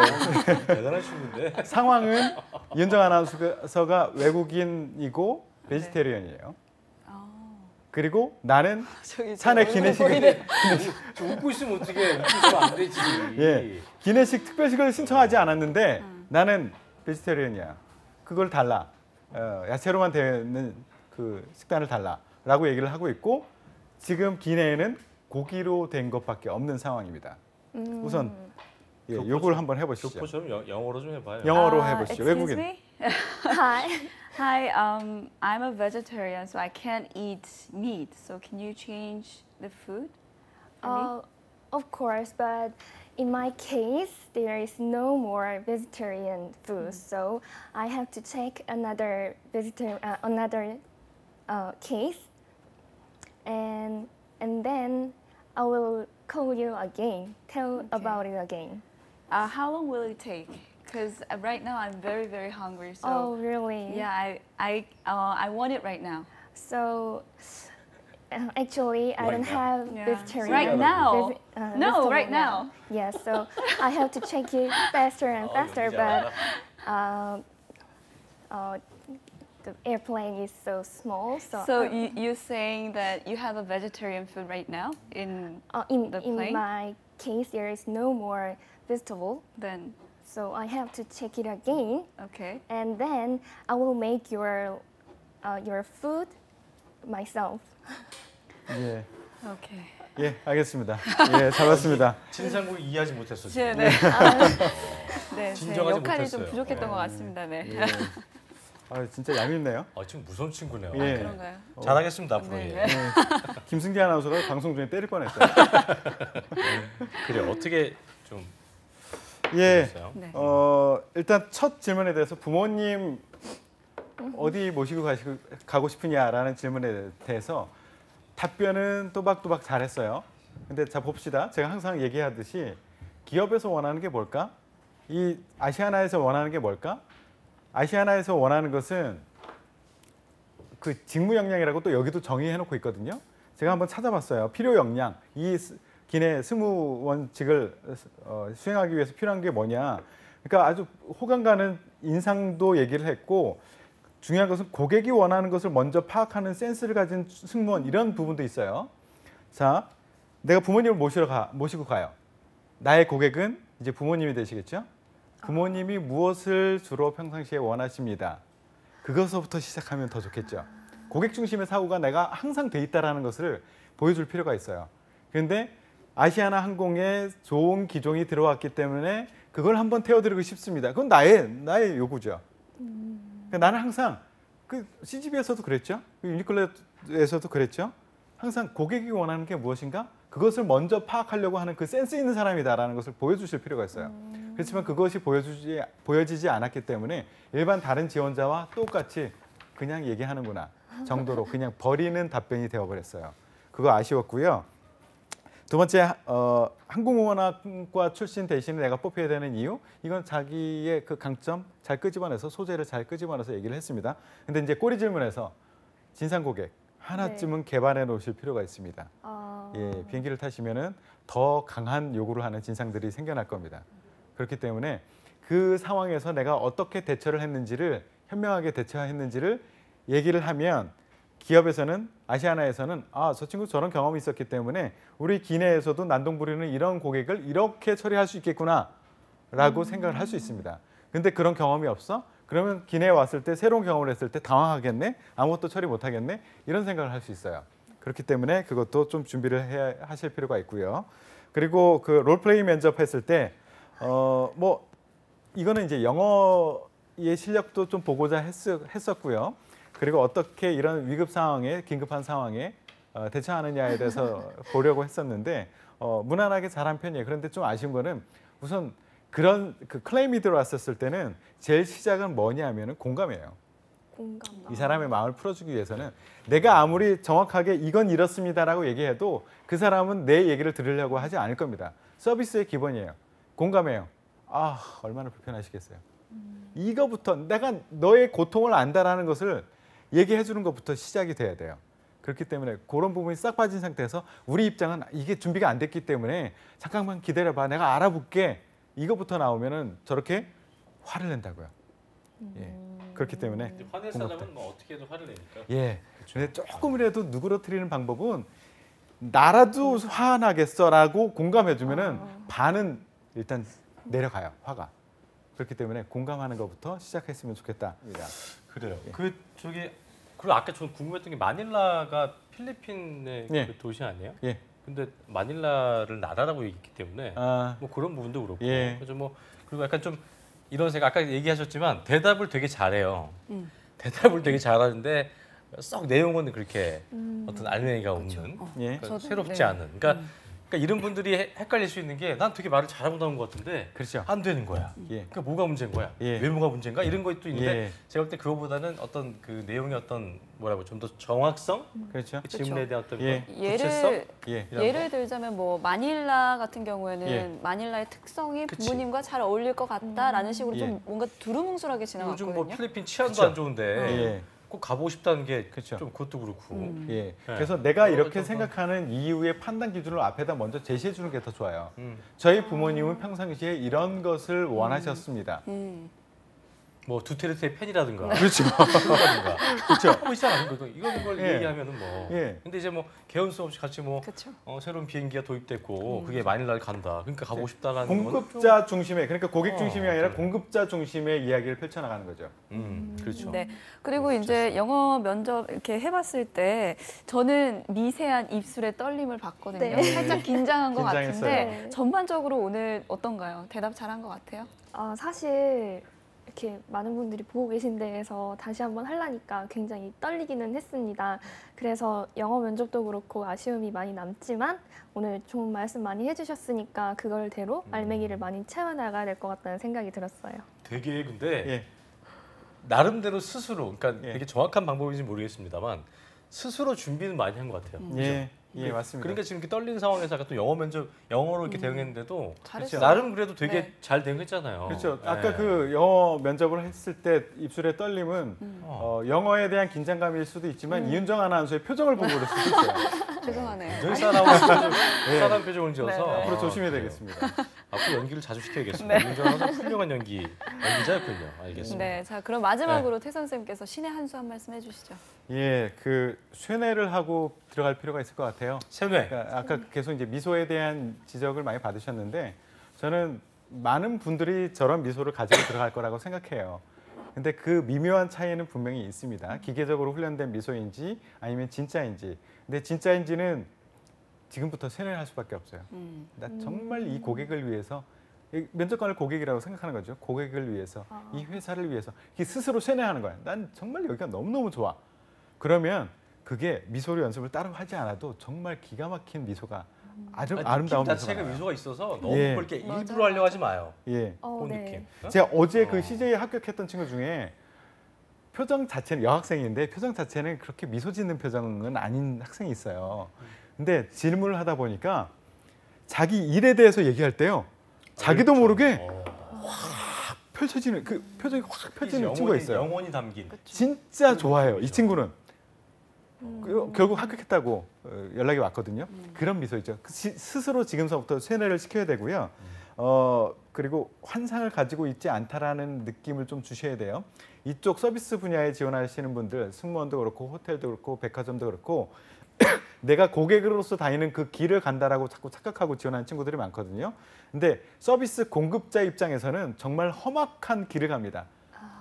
대단한 친구인데. 상황은 이윤정 아나운서가 외국인이고 베지테리언이에요. 그리고 나는 산의 기내식을 좀 웃고 있으면 어떻게? 웃고 있으면 안 되지. 예, 기내식 특별식을 신청하지 않았는데 나는 베지테리언이야. 그걸 달라. 야채로만 되는 그 식단을 달라라고 얘기를 하고 있고 지금 기내에는 고기로 된 것밖에 없는 상황입니다. 우선 예, 요걸 한번 해보시죠. 교포처럼 영어로 좀 해봐요. 영어로 해보시죠. Excuse 외국인. me? Hi. Hi, I'm a vegetarian, so I can't eat meat. So can you change the food for me? Of course, but in my case, there is no more vegetarian food, so I have to take another case, and then I will call you again, tell Okay. about it again. How long will it take? Because right now I'm very, very hungry. So Oh, really? yeah, I want it right now. So actually, I Right don't now. have Yeah. vegetarian. Right now? No, vegetable right now. Yes, so I have to check it faster and faster, but the airplane is so small, so, So you're saying that you have a vegetarian food right now in in the plane? my case, there is no more vegetable, then so I have to check it again, okay. and then I will make your food myself. 예, Okay. 예, 알겠습니다. 예, 잘 봤습니다. 진상국이 이해하지 못했어. 네, 지금. 네. 네, 제 진정하지 역할이 못했어요. 좀 부족했던 네. 것 같습니다. 네. 예. 아, 진짜 얄밉네요. 지금 무서운 친구네요. 예. 그런가요? 잘하겠습니다 앞으로. 네, 예. 네. 김승기 아나운서가 방송 중에 때릴 뻔했어요. 그래 어떻게 좀 예, 보셨어요? 네. 일단 첫 질문에 대해서 부모님 어디 모시고 가고 싶으냐라는 질문에 대해서 답변은 또박또박 잘했어요. 근데 자 봅시다. 제가 항상 얘기하듯이 기업에서 원하는 게 뭘까? 이 아시아나에서 원하는 게 뭘까? 아시아나에서 원하는 것은 그 직무 역량이라고 또 여기도 정의해놓고 있거든요. 제가 한번 찾아봤어요. 필요 역량. 이 기내 승무원직을 수행하기 위해서 필요한 게 뭐냐. 그러니까 아주 호감 가는 인상도 얘기를 했고 중요한 것은 고객이 원하는 것을 먼저 파악하는 센스를 가진 승무원 이런 부분도 있어요. 자, 내가 부모님을 모시고 가요. 나의 고객은 이제 부모님이 되시겠죠? 부모님이 무엇을 주로 평상시에 원하십니다. 그것부터 시작하면 더 좋겠죠. 고객 중심의 사고가 내가 항상 돼 있다는 것을 보여줄 필요가 있어요. 그런데 아시아나 항공에 좋은 기종이 들어왔기 때문에 그걸 한번 태워드리고 싶습니다. 그건 나의 요구죠. 그러니까 나는 항상 그 CGV에서도 그랬죠. 유니클로에서도 그랬죠. 항상 고객이 원하는 게 무엇인가? 그것을 먼저 파악하려고 하는 그 센스 있는 사람이다라는 것을 보여주실 필요가 있어요. 그렇지만 그것이 보여지지 않았기 때문에 일반 다른 지원자와 똑같이 그냥 얘기하는구나 정도로 그냥 버리는 답변이 되어버렸어요. 그거 아쉬웠고요. 두 번째, 항공우먼학과 출신 대신에 내가 뽑혀야 되는 이유? 이건 자기의 그 강점 잘 끄집어내서 소재를 잘 끄집어내서 얘기를 했습니다. 근데 이제 꼬리 질문에서 진상 고객 하나쯤은 개발해 놓으실 필요가 있습니다. 예, 비행기를 타시면은 더 강한 요구를 하는 진상들이 생겨날 겁니다. 그렇기 때문에 그 상황에서 내가 어떻게 대처를 했는지를 현명하게 대처했는지를 얘기를 하면 기업에서는 아시아나에서는 저 친구 저런 경험이 있었기 때문에 우리 기내에서도 난동 부리는 이런 고객을 이렇게 처리할 수 있겠구나 라고 생각을 할 수 있습니다. 근데 그런 경험이 없어? 그러면 기내에 왔을 때 새로운 경험을 했을 때 당황하겠네? 아무것도 처리 못하겠네? 이런 생각을 할 수 있어요. 그렇기 때문에 그것도 좀 준비를 하실 필요가 있고요. 그리고 그 롤플레이 면접했을 때 뭐 이거는 이제 영어의 실력도 좀 보고자 했었고요. 그리고 어떻게 이런 위급 상황에 긴급한 상황에 대처하느냐에 대해서 보려고 했었는데 무난하게 잘한 편이에요. 그런데 좀 아쉬운 거는 우선 그런 그 클레임이 들어왔었을 때는 제일 시작은 뭐냐면은 공감이에요. 공감. 이 사람의 마음을 풀어주기 위해서는 내가 아무리 정확하게 이건 이렇습니다라고 얘기해도 그 사람은 내 얘기를 들으려고 하지 않을 겁니다. 서비스의 기본이에요. 공감해요. 아, 얼마나 불편하시겠어요. 이거부터 내가 너의 고통을 안다라는 것을 얘기해 주는 것부터 시작이 돼야 돼요. 그렇기 때문에 그런 부분이 싹 빠진 상태에서 우리 입장은 이게 준비가 안 됐기 때문에 잠깐만 기다려봐. 내가 알아볼게. 이거부터 나오면은 저렇게 화를 낸다고요. 예. 그렇기 때문에 화낼 사람은 뭐 어떻게 해도 화를 내니까. 예. 근데 조금이라도 누그러뜨리는 방법은 나라도 화나겠어라고 공감해주면은 반은 일단 내려가요. 화가. 그렇기 때문에 공감하는 것부터 시작했으면 좋겠다입니다. 그래요. 예. 그 저기 그리고 아까 전 궁금했던 게 마닐라가 필리핀의 예. 그 도시 아니에요? 예. 근데 마닐라를 나라라고 얘기했기 때문에 아, 뭐 그런 부분도 그렇고 예. 그래서 뭐 그리고 약간 좀 이런 생각 아까 얘기하셨지만 대답을 되게 잘해요. 대답을 되게 잘하는데 썩 내용은 그렇게 어떤 알맹이가 없는 예. 그러니까 저도, 새롭지 네. 않은 그러니까 이런 분들이 헷갈릴 수 있는 게 난 되게 말을 잘하는 것 같은데 그렇죠. 안 되는 거야. 예. 그러니까 뭐가 문제인 거야? 예. 외모가 문제인가? 이런 것도 있는데 예. 제가 볼 때 그거보다는 어떤 그 내용의 어떤 뭐라고 좀 더 정확성, 그렇죠. 그 질문에 대한 어떤 예. 그런 구체성, 예. 이런 예를 거. 들자면 뭐 마닐라 같은 경우에는 예. 마닐라의 특성이 그치. 부모님과 잘 어울릴 것 같다라는 식으로 예. 좀 뭔가 두루뭉술하게 요즘 지나갔거든요. 뭐 필리핀 치안도 그쵸. 안 좋은데 예. 꼭 가보고 싶다는 게 그쵸. 좀 그것도 그렇고. 예. 그래서 내가 그런 이렇게 어떤 생각하는 이유의 판단 기준을 앞에다 먼저 제시해 주는 게 더 좋아요. 음. 저희 부모님은 평상시에 이런 것을 원하셨습니다. 뭐 두테르테의 팬이라든가 그렇죠. 그런다든가 그렇죠. 하고 있잖아. 이런 걸 예. 얘기하면은 뭐. 예. 근데 이제 뭐 개연 수 없이 같이 뭐 그렇죠. 새로운 비행기가 도입됐고 그게 마닐라를 간다. 그러니까 가보고 싶다라는 건 공급자 중심의 그러니까 고객 중심이 아니라 그래. 공급자 중심의 이야기를 펼쳐나가는 거죠. 그렇죠. 네. 그리고 이제 영어 면접 이렇게 해봤을 때 저는 미세한 입술의 떨림을 봤거든요. 네. 살짝 긴장한 것 긴장했어요. 같은데 네. 전반적으로 오늘 어떤가요? 대답 잘한 것 같아요? 사실 이렇게 많은 분들이 보고 계신 데에서 다시 한번 하려니까 굉장히 떨리기는 했습니다. 그래서 영어 면접도 그렇고 아쉬움이 많이 남지만 오늘 좋은 말씀 많이 해주셨으니까 그걸대로 알맹이를 많이 채워나가야 될 것 같다는 생각이 들었어요. 되게 근데 예. 나름대로 스스로 그러니까 예. 되게 정확한 방법인지 모르겠습니다만 스스로 준비는 많이 한 것 같아요. 예. 예, 맞습니다. 그러니까 지금 이렇게 떨리는 상황에서 아까 또 영어 면접 영어로 이렇게 대응했는데도 잘했어요. 나름 그래도 되게 네. 잘 대응했잖아요. 그렇죠. 네. 아까 그 영어 면접을 했을 때 입술의 떨림은 영어에 대한 긴장감일 수도 있지만 이윤정 아나운서의 표정을 보고 그럴 수도 있어요. 죄송하네요. 늘 사나운 표정을 지어서 네, 네. 앞으로 조심해야 그래요. 되겠습니다. 앞으로 연기를 자주 시켜야겠습니다. 윤정아서 훌륭한 연기자였군요. 알겠습니다. 네, 자 그럼 마지막으로 태선 쌤께서 신의 한 수 한 말씀 해주시죠. 예, 그 쇠뇌를 하고 들어갈 필요가 있을 것 같아요. 세뇌. 그러니까 아까 계속 이제 미소에 대한 지적을 많이 받으셨는데 저는 많은 분들이 저런 미소를 가지고 들어갈 거라고 생각해요. 근데 그 미묘한 차이는 분명히 있습니다. 기계적으로 훈련된 미소인지 아니면 진짜인지. 근데 진짜인지는 지금부터 쇠뇌를 할 수밖에 없어요. 나 정말 이 고객을 위해서 이 면접관을 고객이라고 생각하는 거죠. 고객을 위해서, 이 회사를 위해서 이게 스스로 쇠뇌하는 거야. 난 정말 여기가 너무너무 좋아. 그러면 그게 미소로 연습을 따로 하지 않아도 정말 기가 막힌 미소가 아주 아름다운 느낌 미소가 자체가 나와요. 미소가 있어서 너무 예. 그렇게 맞아요. 일부러 하려고 하지 마요. 예. 그 네. 느낌. 어? 제가 어제 그 CJ에 합격했던 친구 중에 표정 자체는 여학생인데 표정 자체는 그렇게 미소 짓는 표정은 아닌 학생이 있어요. 근데 질문을 하다 보니까 자기 일에 대해서 얘기할 때요. 자기도 그렇죠. 모르게 확 펼쳐지는 그 표정이 확 펼쳐지는 친구가 있어요. 영혼이 담긴. 진짜 좋아해요. 이 친구는. 결국 합격했다고 연락이 왔거든요. 그런 미소 있죠. 스스로 지금서부터 쇠뇌를 시켜야 되고요. 그리고 환상을 가지고 있지 않다라는 느낌을 좀 주셔야 돼요. 이쪽 서비스 분야에 지원하시는 분들, 승무원도 그렇고 호텔도 그렇고 백화점도 그렇고 내가 고객으로서 다니는 그 길을 간다라고 자꾸 착각하고 지원하는 친구들이 많거든요. 근데 서비스 공급자 입장에서는 정말 험악한 길을 갑니다.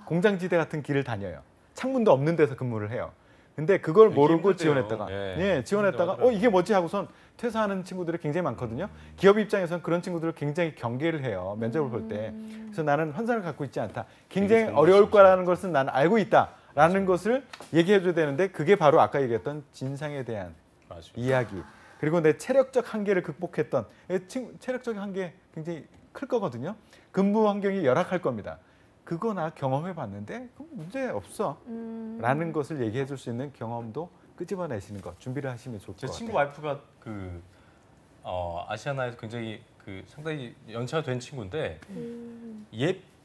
공장지대 같은 길을 다녀요. 창문도 없는 데서 근무를 해요. 근데 그걸 되게 모르고 힘들대요. 지원했다가 예. 지원했다가 힘들어하더라고요. 이게 뭐지 하고선 퇴사하는 친구들이 굉장히 많거든요. 기업 입장에서는 그런 친구들을 굉장히 경계를 해요. 면접을 볼 때. 그래서 나는 환상을 갖고 있지 않다. 굉장히 좋은 어려울 말씀이시네요. 거라는 것은 나는 알고 있다. 라는 것을 얘기해줘야 되는데 그게 바로 아까 얘기했던 진상에 대한 맞아. 이야기. 그리고 내 체력적 한계를 극복했던 체력적 한계 굉장히 클 거거든요. 근무 환경이 열악할 겁니다. 그거 나 경험해 봤는데 문제 없어. 라는 것을 얘기해 줄 수 있는 경험도 끄집어내시는 거 준비를 하시면 좋을 것 제 같아요. 친구 와이프가 그 아시아나에서 굉장히 그 상당히 연차가 된 친구인데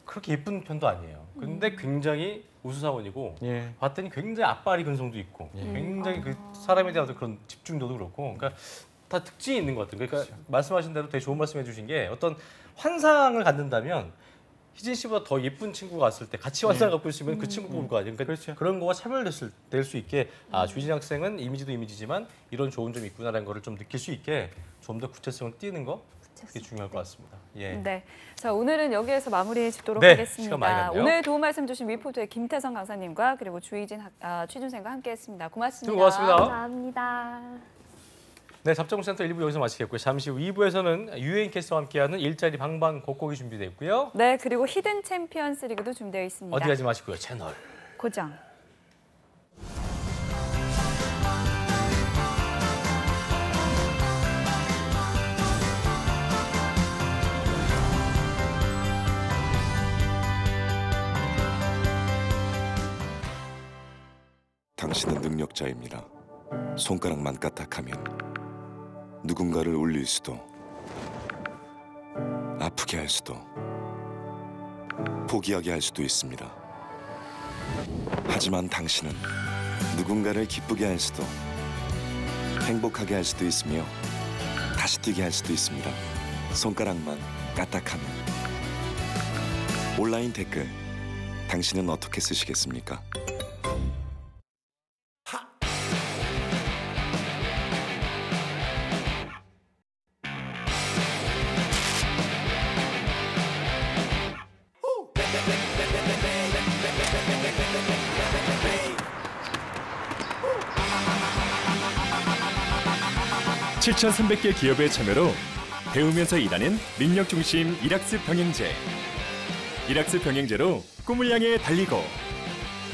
그렇게 예쁜 편도 아니에요. 근데 굉장히 우수사원이고 예. 봤더니 굉장히 앞발이 근성도 있고 굉장히 그 사람에 대한 그런 집중도도 그렇고 그러니까 다 특징이 있는 것 같아요. 그러니까 말씀하신 대로 되게 좋은 말씀해 주신 게 어떤 환상을 갖는다면 희진 씨보다 더 예쁜 친구가 왔을 때 같이 환상을 갖고 있으면 그 친구 볼 거 아니에요. 그러니까 그렇죠. 그런 거가 차별될 수 있게 주희진 학생은 이미지도 이미지지만 이런 좋은 점이 있구나라는 거를 좀 느낄 수 있게 좀 더 구체성을 띠는 거 그게 중요할 것 같습니다. 예. 네. 자, 오늘은 여기에서 마무리 짓도록 네, 하겠습니다. 시간 많이 갔네요. 오늘 도움 말씀 주신 위포트의 김태성 강사님과 그리고 취준생과 함께했습니다. 고맙습니다. 고맙습니다. 감사합니다. 네, 잡정센터 1부 여기서 마치겠고요. 잠시 후 2부에서는 유엔 캐스터와 함께하는 일자리 방방곡곡이 준비되어 있고요. 네, 그리고 히든 챔피언스 리그도 준비되어 있습니다. 어디 가지 마시고요. 채널 고정. 당신은 능력자입니다. 손가락만 까딱하면 누군가를 울릴 수도 아프게 할 수도 포기하게 할 수도 있습니다. 하지만 당신은 누군가를 기쁘게 할 수도 행복하게 할 수도 있으며 다시 뛰게 할 수도 있습니다. 손가락만 까딱하면. 온라인 댓글 당신은 어떻게 쓰시겠습니까? (7,300개) 기업의 참여로 배우면서 일하는 능력 중심 일학습 병행제. 일학습 병행제로 꿈을 향해 달리고,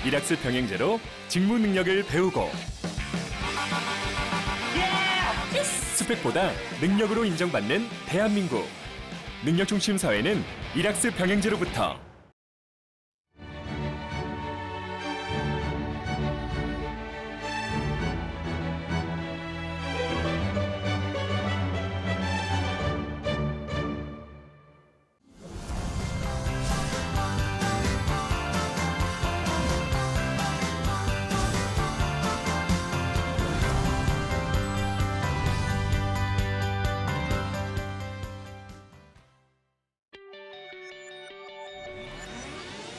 일학습 병행제로 직무 능력을 배우고. 스펙보다 능력으로 인정받는 대한민국. 능력 중심 사회는 일학습 병행제로부터.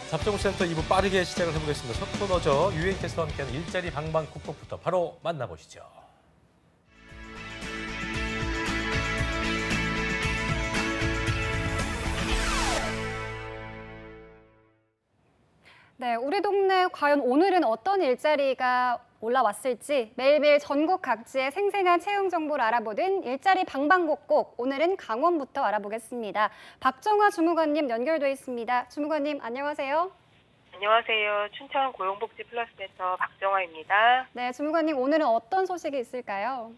잡정센터 2부 빠르게 시작을 해보겠습니다. 첫 코너죠. 유엔 캐스터와 함께하는 일자리 방방곡곡부터 바로 만나보시죠. 네, 우리 동네 과연 오늘은 어떤 일자리가 올라왔을지 매일매일 전국 각지의 생생한 채용 정보를 알아보는 일자리 방방곡곡. 오늘은 강원부터 알아보겠습니다. 박정화 주무관님 연결돼 있습니다. 주무관님 안녕하세요. 안녕하세요. 춘천 고용복지 플러스센터 박정화입니다. 네, 주무관님 오늘은 어떤 소식이 있을까요?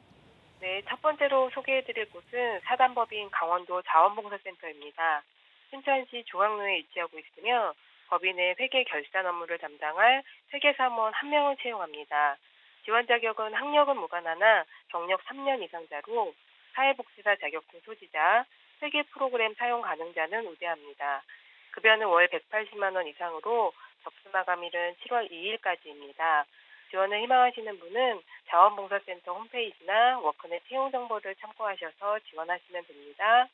네, 첫 번째로 소개해드릴 곳은 사단법인 강원도 자원봉사센터입니다. 춘천시 중앙로에 위치하고 있으며 법인의 회계 결산 업무를 담당할 회계사무원 1명을 채용합니다. 지원 자격은 학력은 무관하나 경력 3년 이상자로 사회복지사 자격증 소지자, 회계 프로그램 사용 가능자는 우대합니다. 급여는 월 180만 원 이상으로 접수 마감일은 7월 2일까지입니다. 지원을 희망하시는 분은 자원봉사센터 홈페이지나 워크넷 채용 정보를 참고하셔서 지원하시면 됩니다.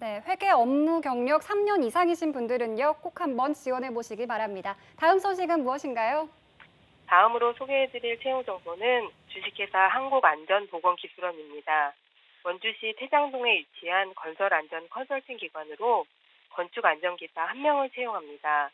네, 회계 업무 경력 3년 이상이신 분들은요, 꼭 한번 지원해 보시기 바랍니다. 다음 소식은 무엇인가요? 다음으로 소개해드릴 채용 정보는 주식회사 한국안전보건기술원입니다. 원주시 태장동에 위치한 건설안전 컨설팅 기관으로 건축안전기사 1명을 채용합니다.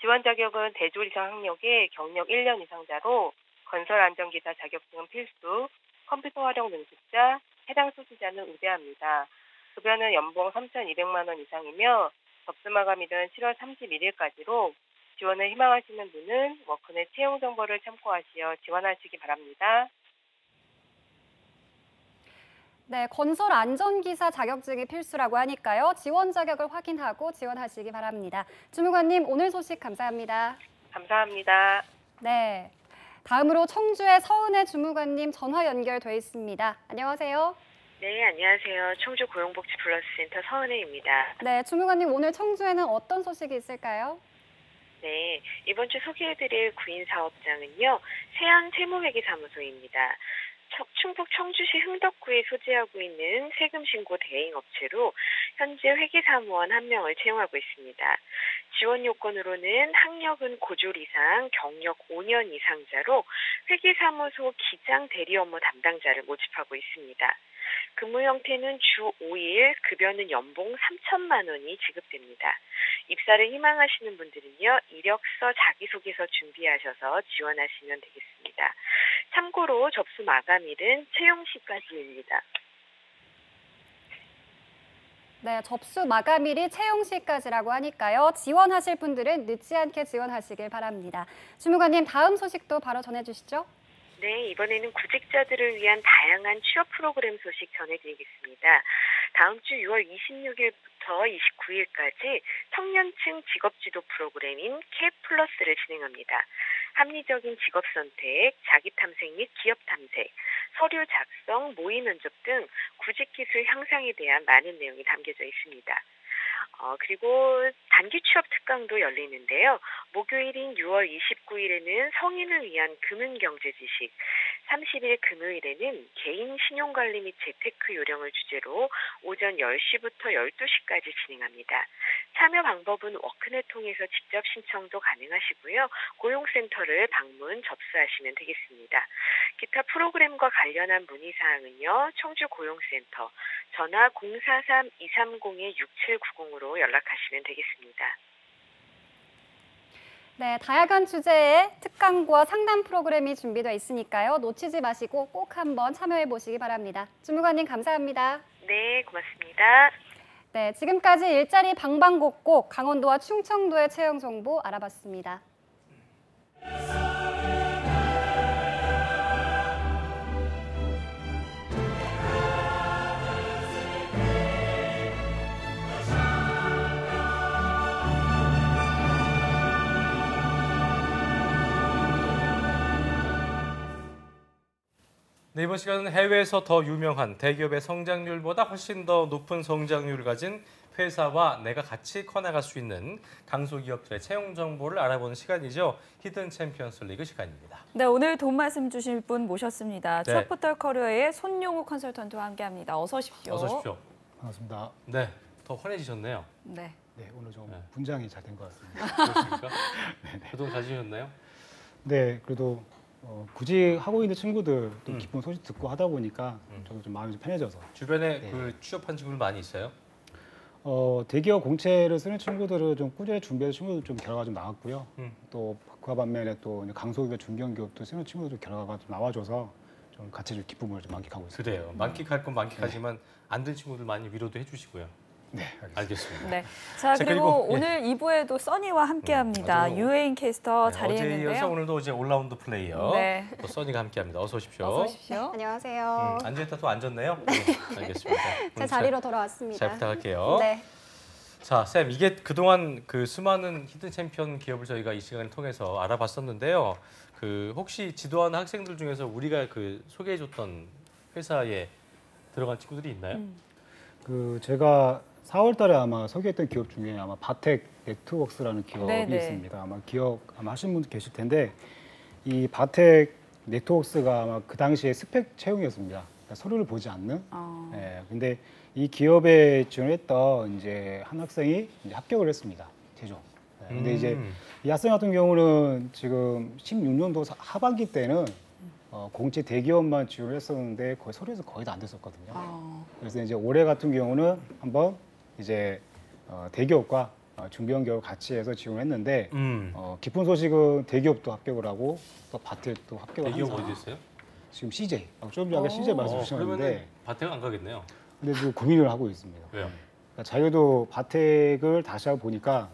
지원 자격은 대졸 이상 학력에 경력 1년 이상자로 건설안전기사 자격증은 필수, 컴퓨터 활용 능숙자, 해당 소지자는 우대합니다. 급여는 연봉 3,200만 원 이상이며 접수 마감일은 7월 31일까지로 지원을 희망하시는 분은 워크넷 채용 정보를 참고하시어 지원하시기 바랍니다. 네, 건설 안전기사 자격증이 필수라고 하니까요. 지원 자격을 확인하고 지원하시기 바랍니다. 주무관님, 오늘 소식 감사합니다. 감사합니다. 네, 다음으로 청주의 서은혜 주무관님 전화 연결돼 있습니다. 안녕하세요. 네, 안녕하세요. 청주 고용복지 플러스 센터 서은혜입니다. 네, 주무관님 오늘 청주에는 어떤 소식이 있을까요? 네, 이번 주 소개해드릴 구인 사업장은요, 세안 세무회계사무소입니다. 충북 청주시 흥덕구에 소재하고 있는 세금 신고 대행 업체로 현재 회계사무원 1명을 채용하고 있습니다. 지원 요건으로는 학력은 고졸 이상, 경력 5년 이상자로 회계사무소 기장 대리 업무 담당자를 모집하고 있습니다. 근무 형태는 주 5일, 급여는 연봉 3천만 원이 지급됩니다. 입사를 희망하시는 분들은요, 이력서 자기소개서 준비하셔서 지원하시면 되겠습니다. 참고로 접수 마감일은 채용 시까지입니다. 네, 접수 마감일이 채용 시까지라고 하니까요. 지원하실 분들은 늦지 않게 지원하시길 바랍니다. 주무관님, 다음 소식도 바로 전해주시죠. 네, 이번에는 구직자들을 위한 다양한 취업 프로그램 소식 전해드리겠습니다. 다음 주 6월 26일부터 29일까지 청년층 직업지도 프로그램인 캡플러스를 진행합니다. 합리적인 직업 선택, 자기 탐색 및 기업 탐색, 서류 작성, 모의 면접 등 구직 기술 향상에 대한 많은 내용이 담겨져 있습니다. 그리고 단기 취업 특강도 열리는데요. 목요일인 6월 29일에는 성인을 위한 금융경제 지식, 30일 금요일에는 개인 신용관리 및 재테크 요령을 주제로 오전 10시부터 12시까지 진행합니다. 참여 방법은 워크넷 통해서 직접 신청도 가능하시고요. 고용센터를 방문 접수하시면 되겠습니다. 기타 프로그램과 관련한 문의사항은요. 청주고용센터 전화 043-230-6790으로 연락하시면 되겠습니다. 네, 다양한 주제의 특강과 상담 프로그램이 준비되어 있으니까요. 놓치지 마시고 꼭 한번 참여해 보시기 바랍니다. 주무관님 감사합니다. 네, 고맙습니다. 네, 지금까지 일자리 방방곡곡 강원도와 충청도의 채용 정보 알아봤습니다. 네, 이번 시간은 해외에서 더 유명한 대기업의 성장률보다 훨씬 더 높은 성장률을 가진 회사와 내가 같이 커나갈 수 있는 강소기업들의 채용 정보를 알아보는 시간이죠. 히든 챔피언스 리그 시간입니다. 네, 오늘 도움 말씀 주실 분 모셨습니다. 네. 취업포털 커리어의 손용우 컨설턴트와 함께합니다. 어서 오십시오. 어서 오십시오. 반갑습니다. 네, 더 환해지셨네요. 네. 네, 오늘 좀 네. 분장이 잘 된 것 같습니다. 그렇습니까? 그동안 잘 지내셨나요? 네, 그래도 굳이 하고 있는 친구들 또 기쁜 소식 듣고 하다 보니까 저도 좀 마음이 좀 편해져서. 주변에 네. 그 취업한 친구들 많이 있어요? 대기업 공채를 쓰는 친구들은 좀 꾸준히 준비해서 친구들 좀 결과가 좀 나왔고요. 또 그와 반면에 또 강소기업, 중견기업도 쓰는 친구들 결과가 좀 나와줘서 좀 같이 좀 기쁨을 좀 만끽하고 있습니다. 그래요. 만끽할 건 만끽하지만 안 된 친구들 많이 위로도 해주시고요. 네, 알겠습니다. 네. 자, 자, 그리고 그리고, 오늘 2부에도 써니와 함께합니다. 맞아요. 유해인 캐스터 네, 자리했는데요. 어제 이어서 오늘도 이제 올라운드 플레이어 네. 또 써니가 함께합니다. 어서 오십시오. 어서 오십시오. 안녕하세요. 앉아있다 또 앉았네요. 네. 알겠습니다. 제 자리로 돌아왔습니다. 잘 부탁할게요. 네. 자, 쌤, 이게 그동안 그 수많은 히든 챔피언 기업을 저희가 이 시간을 통해서 알아봤었는데요. 그 혹시 지도하는 학생들 중에서 우리가 그 소개해줬던 회사에 들어간 친구들이 있나요? 그 제가 4월달에 아마 소개했던 기업 중에 아마 바텍 네트워크스라는 기업이 네네. 있습니다. 아마 기억 아마 하신 분들 계실 텐데 이 바텍 네트워크스가 아마 그 당시에 스펙 채용이었습니다. 그러니까 서류를 보지 않는. 예, 근데 이 기업에 지원했던 이제 한 학생이 이제 합격을 했습니다. 최종. 예, 근데 이제 이 학생 같은 경우는 지금 16년도 하반기 때는 공채 대기업만 지원을 했었는데 거의 서류에서 거의 다 안 됐었거든요. 그래서 이제 올해 같은 경우는 한번 이제 대기업과 중견 기업 같이 해서 지원했는데 기쁜 소식은 대기업도 합격을 하고 또 바텍도 합격을 대기업 한 어디 있어요? 지금 CJ. 좀 전에 CJ 말씀 주셨는데 그러면 바텍 안 가겠네요. 근데 지금 고민을 하고 있습니다. 왜요? 그러니까 자기도 바텍을 다시 하고 보니까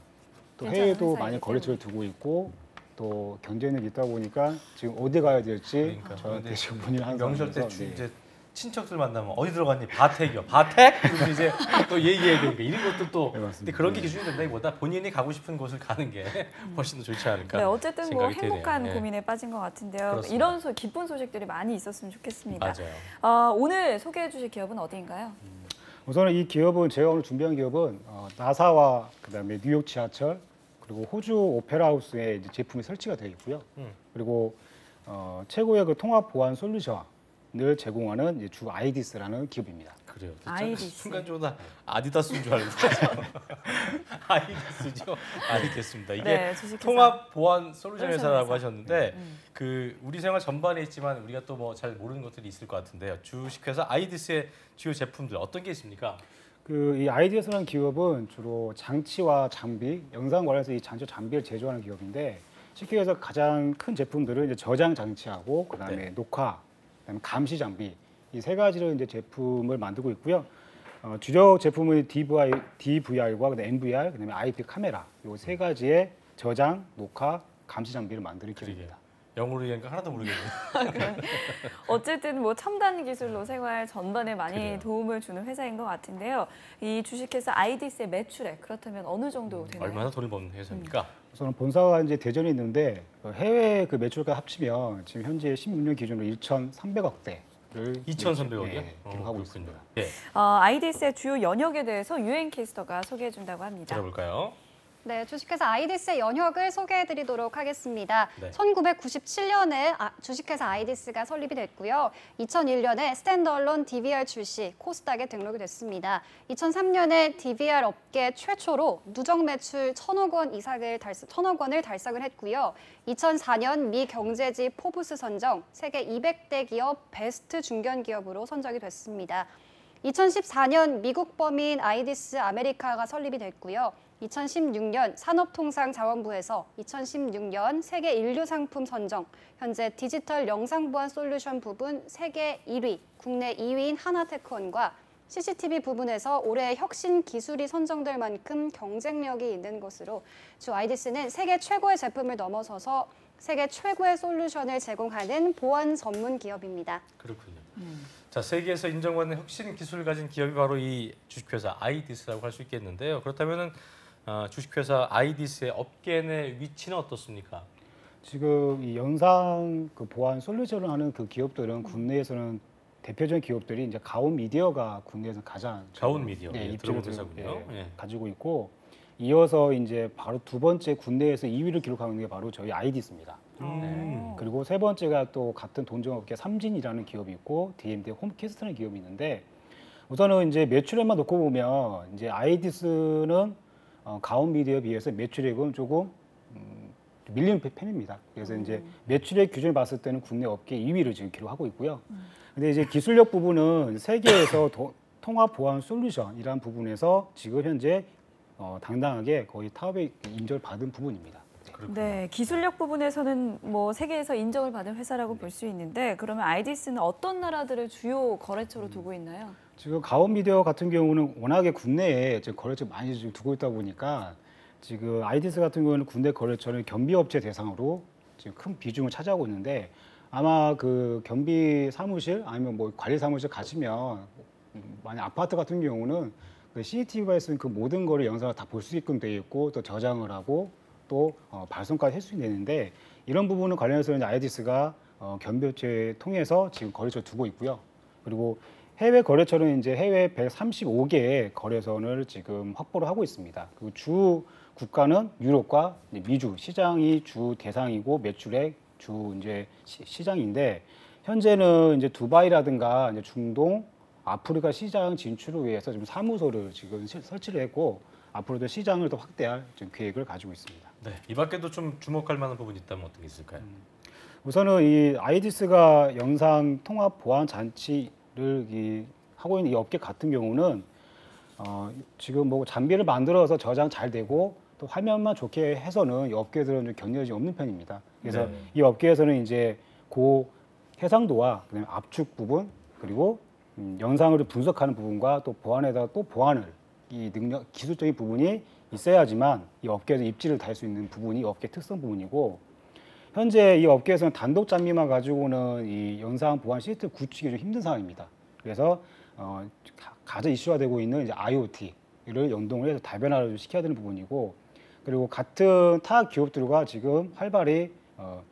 또 괜찮은 해외도 회사이기 많이 거래처를 때문에. 두고 있고 또 경쟁력이 있다 보니까 지금 어디 가야 될지 그러니까. 저한테 근데 지금 문의를 하는 명절 때 상황에서, 네. 이제 친척들 만나면 어디 들어갔니? 바택이요. 바택? 그리고 이제 또 얘기해야 되니까 이런 것도 또 네, 맞습니다. 근데 그런 게 기준이 된다기보다 본인이 가고 싶은 곳을 가는 게 훨씬 더 좋지 않을까. 네, 어쨌든 뭐 생각이 되네요. 행복한 예. 고민에 빠진 것 같은데요. 그렇습니다. 이런 기쁜 소식들이 많이 있었으면 좋겠습니다. 맞아요. 오늘 소개해 주실 기업은 어디인가요? 우선은 이 기업은 제가 오늘 준비한 기업은 나사와 그다음에 뉴욕 지하철 그리고 호주 오페라 하우스에 이제 제품이 설치가 되어 있고요. 그리고 최고의 그 통합 보안 솔루션을 제공하는 이제 주 아이디스라는 기업입니다. 그래요. 아이디스. 순간적으로 아디다스인 줄 알고 아이디스죠. 알겠습니다. 이게 네, 주식회사. 통합 보안 솔루션 회사라고 회사. 하셨는데 그 우리 생활 전반에 있지만 우리가 또 뭐 잘 모르는 것들이 있을 것 같은데요. 주식회사 아이디스의 주요 제품들 어떤 게 있습니까? 이 아이디스라는 기업은 주로 장치와 장비, 영상 관련해서 이 장치 장비를 제조하는 기업인데 쉽게 해서 가장 큰 제품들은 이제 저장 장치하고 그다음에 네. 녹화, 그다음에 감시 장비 이 세 가지로 이제 제품을 만들고 있고요. 주력 제품은 DVR과 그다음에 NVR, 그다음에 IP 카메라 이 세 가지의 저장, 녹화, 감시 장비를 만드는 기업입니다. 영어로 얘기하니까 하나도 모르겠네요. 어쨌든 뭐 첨단 기술로 생활 전반에 많이 그래요. 도움을 주는 회사인 것 같은데요. 이 주식회사 아이디스의 매출액 그렇다면 어느 정도 되나요? 얼마나 돈을 버는 회사입니까? 우선 본사가 이제 대전에 있는데 해외 그 매출과 합치면 지금 현재 16년 기준으로 1,300억대를 2,300억이요? 기록하고 있습니다. 예, 아이디스의 주요 연역에 대해서 유엔 캐스터가 소개해 준다고 합니다. 들어볼까요? 네, 주식회사 아이디스의 연혁을 소개해드리도록 하겠습니다. 네. 1997년에 주식회사 아이디스가 설립이 됐고요. 2001년에 스탠드얼론 DVR 출시, 코스닥에 등록이 됐습니다. 2003년에 DVR 업계 최초로 누적 매출 1,000억 원을 달성을 했고요. 2004년 미 경제지 포브스 선정 세계 200대 기업 베스트 중견 기업으로 선정이 됐습니다. 2014년 미국 범위인 아이디스 아메리카가 설립이 됐고요. 2016년 산업통상자원부에서 2016년 세계 인류 상품 선정, 현재 디지털 영상 보안 솔루션 부분 세계 1위, 국내 2위인 하나테크원과 CCTV 부분에서 올해 혁신 기술이 선정될 만큼 경쟁력이 있는 것으로 주 아이디스는 세계 최고의 제품을 넘어서서 세계 최고의 솔루션을 제공하는 보안 전문 기업입니다. 그렇군요. 자, 세계에서 인정받는 혁신 기술을 가진 기업이 바로 이 주식회사 아이디스라고 할 수 있겠는데요. 그렇다면은 주식회사 아이디스의 업계 내 위치는 어떻습니까? 지금 이 영상 그 보안 솔루션을 하는 그 기업들은 국내에서는 대표적인 기업들이 이제 가온 미디어가 국내에서 가장 가온 미디어, 네, 예, 입지를 들어본 회사군요. 예. 가지고 있고 이어서 이제 바로 두 번째 국내에서 2위를 기록하는 게 바로 저희 아이디스입니다. 그리고 세 번째가 또 같은 동종업계 삼진이라는 기업이 있고 DMD 홈캐스트라는 기업이 있는데 우선은 이제 매출액만 놓고 보면 이제 아이디스는 가온 미디어에 비해서 매출액은 조금 밀리는 편입니다. 그래서 이제 매출액 기준을 봤을 때는 국내 업계 2위를 지금 기록하고 있고요. 근데 이제 기술력 부분은 세계에서 통합 보안 솔루션이라는 부분에서 지금 현재 당당하게 거의 탑에 인정을 받은 부분입니다. 네, 기술력 부분에서는 뭐 세계에서 인정을 받은 회사라고 볼 수 있는데 그러면 아이디스는 어떤 나라들을 주요 거래처로 두고 있나요? 지금 가온 미디어 같은 경우는 워낙에 국내에 지금 거래처 많이 지금 두고 있다 보니까 지금 아이디스 같은 경우는 국내 거래처는 겸비업체 대상으로 지금 큰 비중을 차지하고 있는데 아마 그 겸비 사무실 아니면 뭐 관리 사무실 가시면 만약 아파트 같은 경우는 그 CCTV가 쓰는 그 모든 거를 영상을 다 볼 수 있게끔 되어 있고 또 저장을 하고 또 발송까지 할 수 있는데 이런 부분을 관련해서는 아이디스가 겸비업체 통해서 지금 거래처를 두고 있고요. 그리고 해외 거래처는 이제 해외 135개의 거래선을 지금 확보를 하고 있습니다. 그리고 주 국가는 유럽과 미주 시장이 주 대상이고 매출액 주 이제 시장인데 현재는 이제 두바이라든가 이제 중동, 아프리카 시장 진출을 위해서 지금 사무소를 지금 설치를 했고 앞으로도 시장을 더 확대할 지금 계획을 가지고 있습니다. 네, 이 밖에도 좀 주목할 만한 부분이 있다면 어떤 게 있을까요? 우선은 이 아이디스가 영상 통합 보안 장치를 하고 있는 이 업계 같은 경우는 지금 뭐 장비를 만들어서 저장 잘 되고 또 화면만 좋게 해서는 이 업계들은 좀 경쟁력이 없는 편입니다. 그래서 네. 이 업계에서는 이제 고 해상도와 그다음에 압축 부분 그리고 영상을 분석하는 부분과 또 보안에다가 또 보안을 이 능력 기술적인 부분이 있어야지만 이 업계에서 입지를 달 수 있는 부분이 업계 특성 부분이고 현재 이 업계에서는 단독 장비만 가지고는 이 영상 보안 시스템 구축이 좀 힘든 상황입니다. 그래서 가장 이슈화되고 있는 이제 IoT를 연동을 해서 다변화를 시켜야 되는 부분이고 그리고 같은 타 기업들과 지금 활발히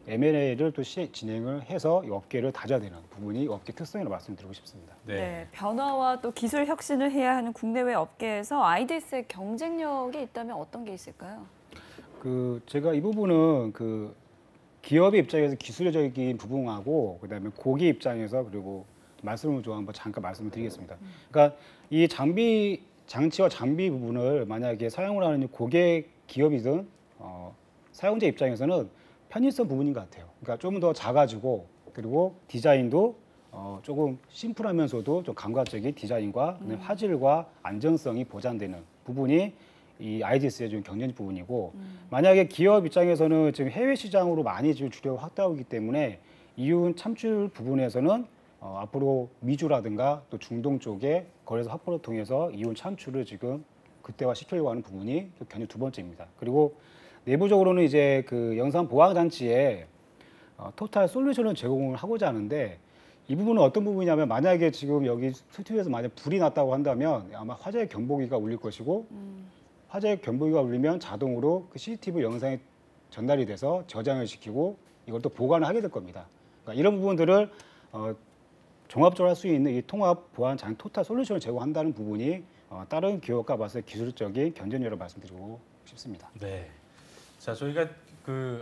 M&A를 또 진행을 해서 이 업계를 다져야 되는 부분이 업계 특성이라고 말씀드리고 싶습니다. 네, 변화와 또 기술 혁신을 해야 하는 국내외 업계에서 아이디스의 경쟁력이 있다면 어떤 게 있을까요? 제가 이 부분은 기업의 입장에서 기술적인 부분하고 그다음에 고객 입장에서 그리고 말씀을 좀 한번 잠깐 말씀을 드리겠습니다. 그러니까 이 장치와 장비 부분을 만약에 사용을 하는 고객 기업이든 사용자 입장에서는 편의성 부분인 것 같아요. 그러니까 좀 더 작아지고 그리고 디자인도 조금 심플하면서도 좀 감각적인 디자인과 화질과 안정성이 보장되는 부분이 이 아이디스의 좀 경쟁 부분이고 만약에 기업 입장에서는 지금 해외 시장으로 많이 지금 주력을 확대하고 있기 때문에 이윤 창출 부분에서는 앞으로 미주라든가 또 중동 쪽에 거래소 확보를 통해서 이윤 창출을 지금 극대화 시키려고 하는 부분이 견해 두 번째입니다. 그리고 내부적으로는 이제 영상 보안 장치에 토탈 솔루션을 제공을 하고자 하는데 이 부분은 어떤 부분이냐면 만약에 지금 여기 스튜디오에서 만약 불이 났다고 한다면 아마 화재 경보기가 울릴 것이고 화재 경보기가 울리면 자동으로 그 CCTV 영상이 전달이 돼서 저장을 시키고 이걸 또 보관을 하게 될 겁니다. 그러니까 이런 부분들을 종합적으로 할 수 있는 이 통합 보안 장 토탈 솔루션을 제공한다는 부분이 다른 기업과 봤을 때 기술적인 경쟁력을 말씀드리고 싶습니다. 네. 자, 저희가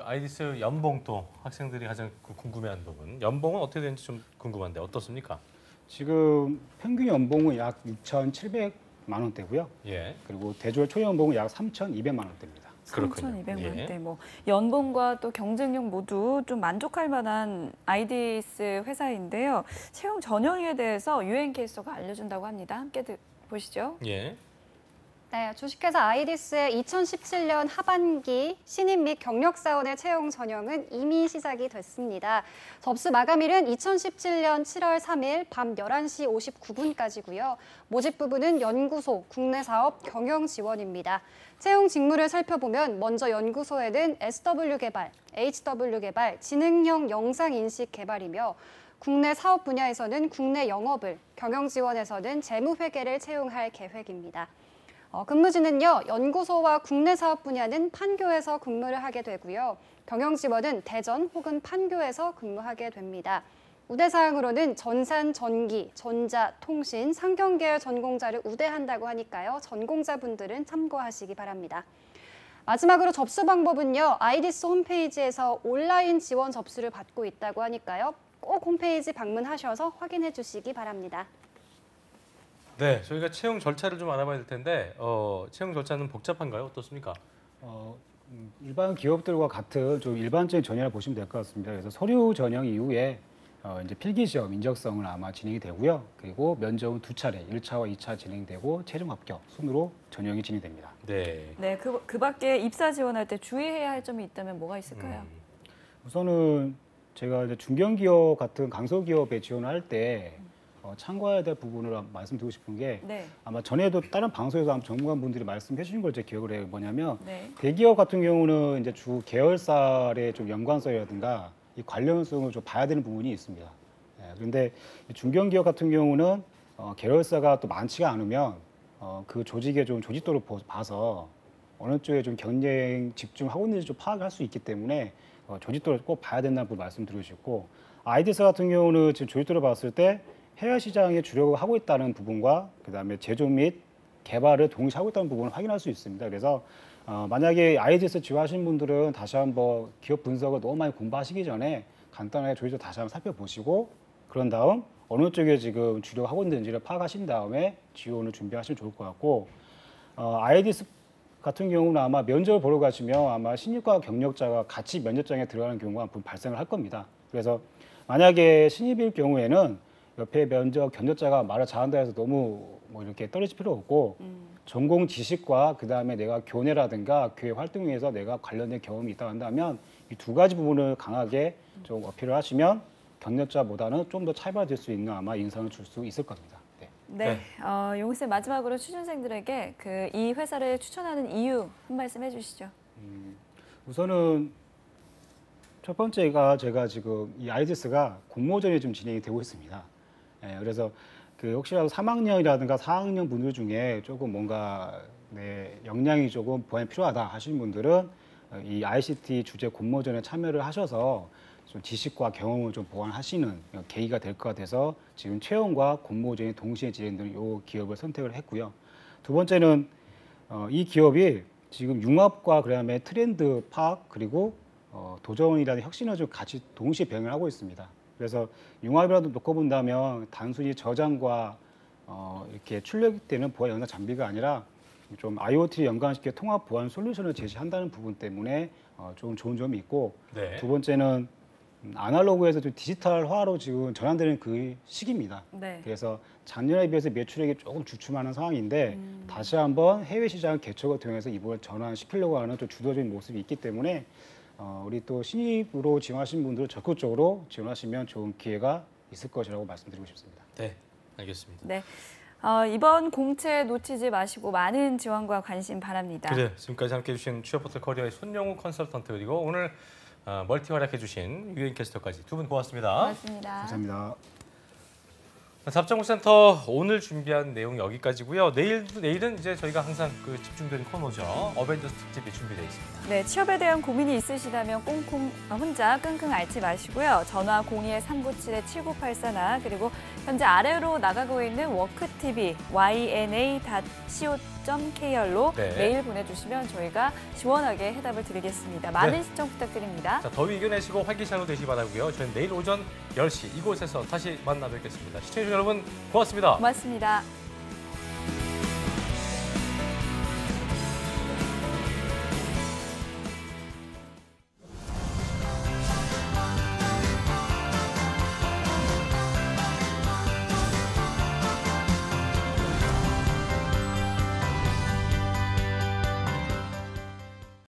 아이디스 연봉도 학생들이 가장 궁금해하는 부분. 연봉은 어떻게 되는지 좀 궁금한데 어떻습니까? 지금 평균 연봉은 약 6,700만 원대고요. 예. 그리고 대졸 초연봉은 약 3,200만 원대입니다. 3,200만 원대. 뭐 연봉과 또 경쟁력 모두 좀 만족할 만한 아이디스 회사인데요. 채용 전형에 대해서 유엔 케이스가 알려준다고 합니다. 함께 보시죠. 예. 네, 주식회사 아이디스의 2017년 하반기 신입 및 경력 사원의 채용 전형은 이미 시작이 됐습니다. 접수 마감일은 2017년 7월 3일 밤 11시 59분까지고요. 모집 부분은 연구소, 국내 사업, 경영 지원입니다. 채용 직무를 살펴보면 먼저 연구소에는 SW 개발, HW 개발, 지능형 영상 인식 개발이며 국내 사업 분야에서는 국내 영업을, 경영 지원에서는 재무 회계를 채용할 계획입니다. 근무지는요, 연구소와 국내 사업 분야는 판교에서 근무를 하게 되고요. 경영 지원은 대전 혹은 판교에서 근무하게 됩니다. 우대사항으로는 전산, 전기, 전자, 통신, 상경계열 전공자를 우대한다고 하니까요. 전공자분들은 참고하시기 바랍니다. 마지막으로 접수 방법은요. 아이디스 홈페이지에서 온라인 지원 접수를 받고 있다고 하니까요. 꼭 홈페이지 방문하셔서 확인해 주시기 바랍니다. 네, 저희가 채용 절차를 좀 알아봐야 될 텐데 채용 절차는 복잡한가요? 어떻습니까? 일반 기업들과 같은 좀 일반적인 전형을 보시면 될 것 같습니다. 그래서 서류 전형 이후에 이제 필기 시험 인적성을 아마 진행이 되고요. 그리고 면접은 2차례, 1차와 2차 진행되고 최종 합격 순으로 전형이 진행됩니다. 네. 네, 그 밖에 입사 지원할 때 주의해야 할 점이 있다면 뭐가 있을까요? 우선은 제가 이제 중견기업 같은 강소기업에 지원을 할 때 참고해야 될 부분을 말씀드리고 싶은 게 아마 전에도 다른 방송에서 아마 전문가분들이 말씀해 주신 걸 제가 기억을 해요. 뭐냐면 대기업 같은 경우는 이제 주 계열사의 좀 연관성이라든가 이 관련성을 좀 봐야 되는 부분이 있습니다. 그런데 중견기업 같은 경우는 계열사가 또 많지가 않으면 그 조직의 좀 조직도를 봐서 어느 쪽에 좀 경쟁 집중하고 있는지 좀 파악할 수 있기 때문에 조직도를 꼭 봐야 된다는 부분 말씀드리고 싶고 아이디스 같은 경우는 지금 조직도를 봤을 때 해외 시장에 주력을 하고 있다는 부분과 그다음에 제조 및 개발을 동시에 하고 있다는 부분을 확인할 수 있습니다. 그래서 만약에 아이디스 지원하시는 분들은 다시 한번 기업 분석을 너무 많이 공부하시기 전에 간단하게 조직도 다시 한번 살펴보시고 그런 다음 어느 쪽에 지금 주력을 하고 있는지를 파악하신 다음에 지원을 준비하시면 좋을 것 같고 아이디스 같은 경우는 아마 면접을 보러 가시면 아마 신입과 경력자가 같이 면접장에 들어가는 경우가 발생을 할 겁니다. 그래서 만약에 신입일 경우에는 옆에 면접 경력자가 말을 잘한다 해서 너무 뭐 이렇게 떨어질 필요 없고 전공 지식과 그다음에 내가 교내라든가 교회 활동에서 내가 관련된 경험이 있다고 한다면 이 두 가지 부분을 강하게 좀 어필을 하시면 경력자보다는 좀 더 차별화될 수 있는 아마 인상을 줄 수 있을 겁니다. 네. 네, 용쌤 마지막으로 취준생들에게 이 회사를 추천하는 이유 한 말씀 해주시죠. 우선은 첫 번째가 제가 지금 이 아이디스가 공모전이 좀 진행이 되고 있습니다. 예, 그래서 혹시라도 3학년이라든가 4학년 분들 중에 조금 뭔가 역량이 조금 보완이 필요하다 하시는 분들은 이 ICT 주제 공모전에 참여를 하셔서 좀 지식과 경험을 좀 보완하시는 계기가 될 것 같아서 지금 채용과 공모전이 동시에 진행되는 이 기업을 선택을 했고요. 두 번째는 이 기업이 지금 융합과 그다음에 트렌드 파악 그리고 도전이라는 혁신을 좀 같이 동시에 병행을 하고 있습니다. 그래서 융합이라도 놓고 본다면 단순히 저장과 이렇게 출력되는 보안 영상 장비가 아니라 좀 IoT를 연관시켜 통합 보안 솔루션을 제시한다는 부분 때문에 좀 좋은 점이 있고 네. 두 번째는 아날로그에서 좀 디지털화로 지금 전환되는 그 시기입니다. 네. 그래서 작년에 비해서 매출액이 조금 주춤하는 상황인데 다시 한번 해외 시장 개척을 통해서 이걸 전환시키려고 하는 좀 주도적인 모습이 있기 때문에 우리 또 신입으로 지원하신 분들 적극적으로 지원하시면 좋은 기회가 있을 것이라고 말씀드리고 싶습니다. 네, 알겠습니다. 네. 이번 공채 놓치지 마시고 많은 지원과 관심 바랍니다. 그래, 지금까지 함께해 주신 취업포털 커리어의 손영우 컨설턴트 그리고 오늘 멀티 활약해 주신 유엔 캐스터까지 두 분 고맙습니다. 고맙습니다. 감사합니다. 잡정보센터 오늘 준비한 내용 여기까지고요. 내일은 이제 저희가 항상 집중되는 코너죠. 어벤져스 특집이 준비되어 있습니다. 네, 취업에 대한 고민이 있으시다면 혼자 끙끙 앓지 마시고요. 전화 02-397-7984나 그리고 현재 아래로 나가고 있는 워크TV yna.co.kr로 메일 보내주시면 저희가 시원하게 해답을 드리겠습니다. 많은 시청 부탁드립니다. 자, 더위 이겨내시고 활기찬으로 되시기 바라고요. 저희는 내일 오전 10시 이곳에서 다시 만나 뵙겠습니다. 시청해주신 여러분 고맙습니다. 고맙습니다.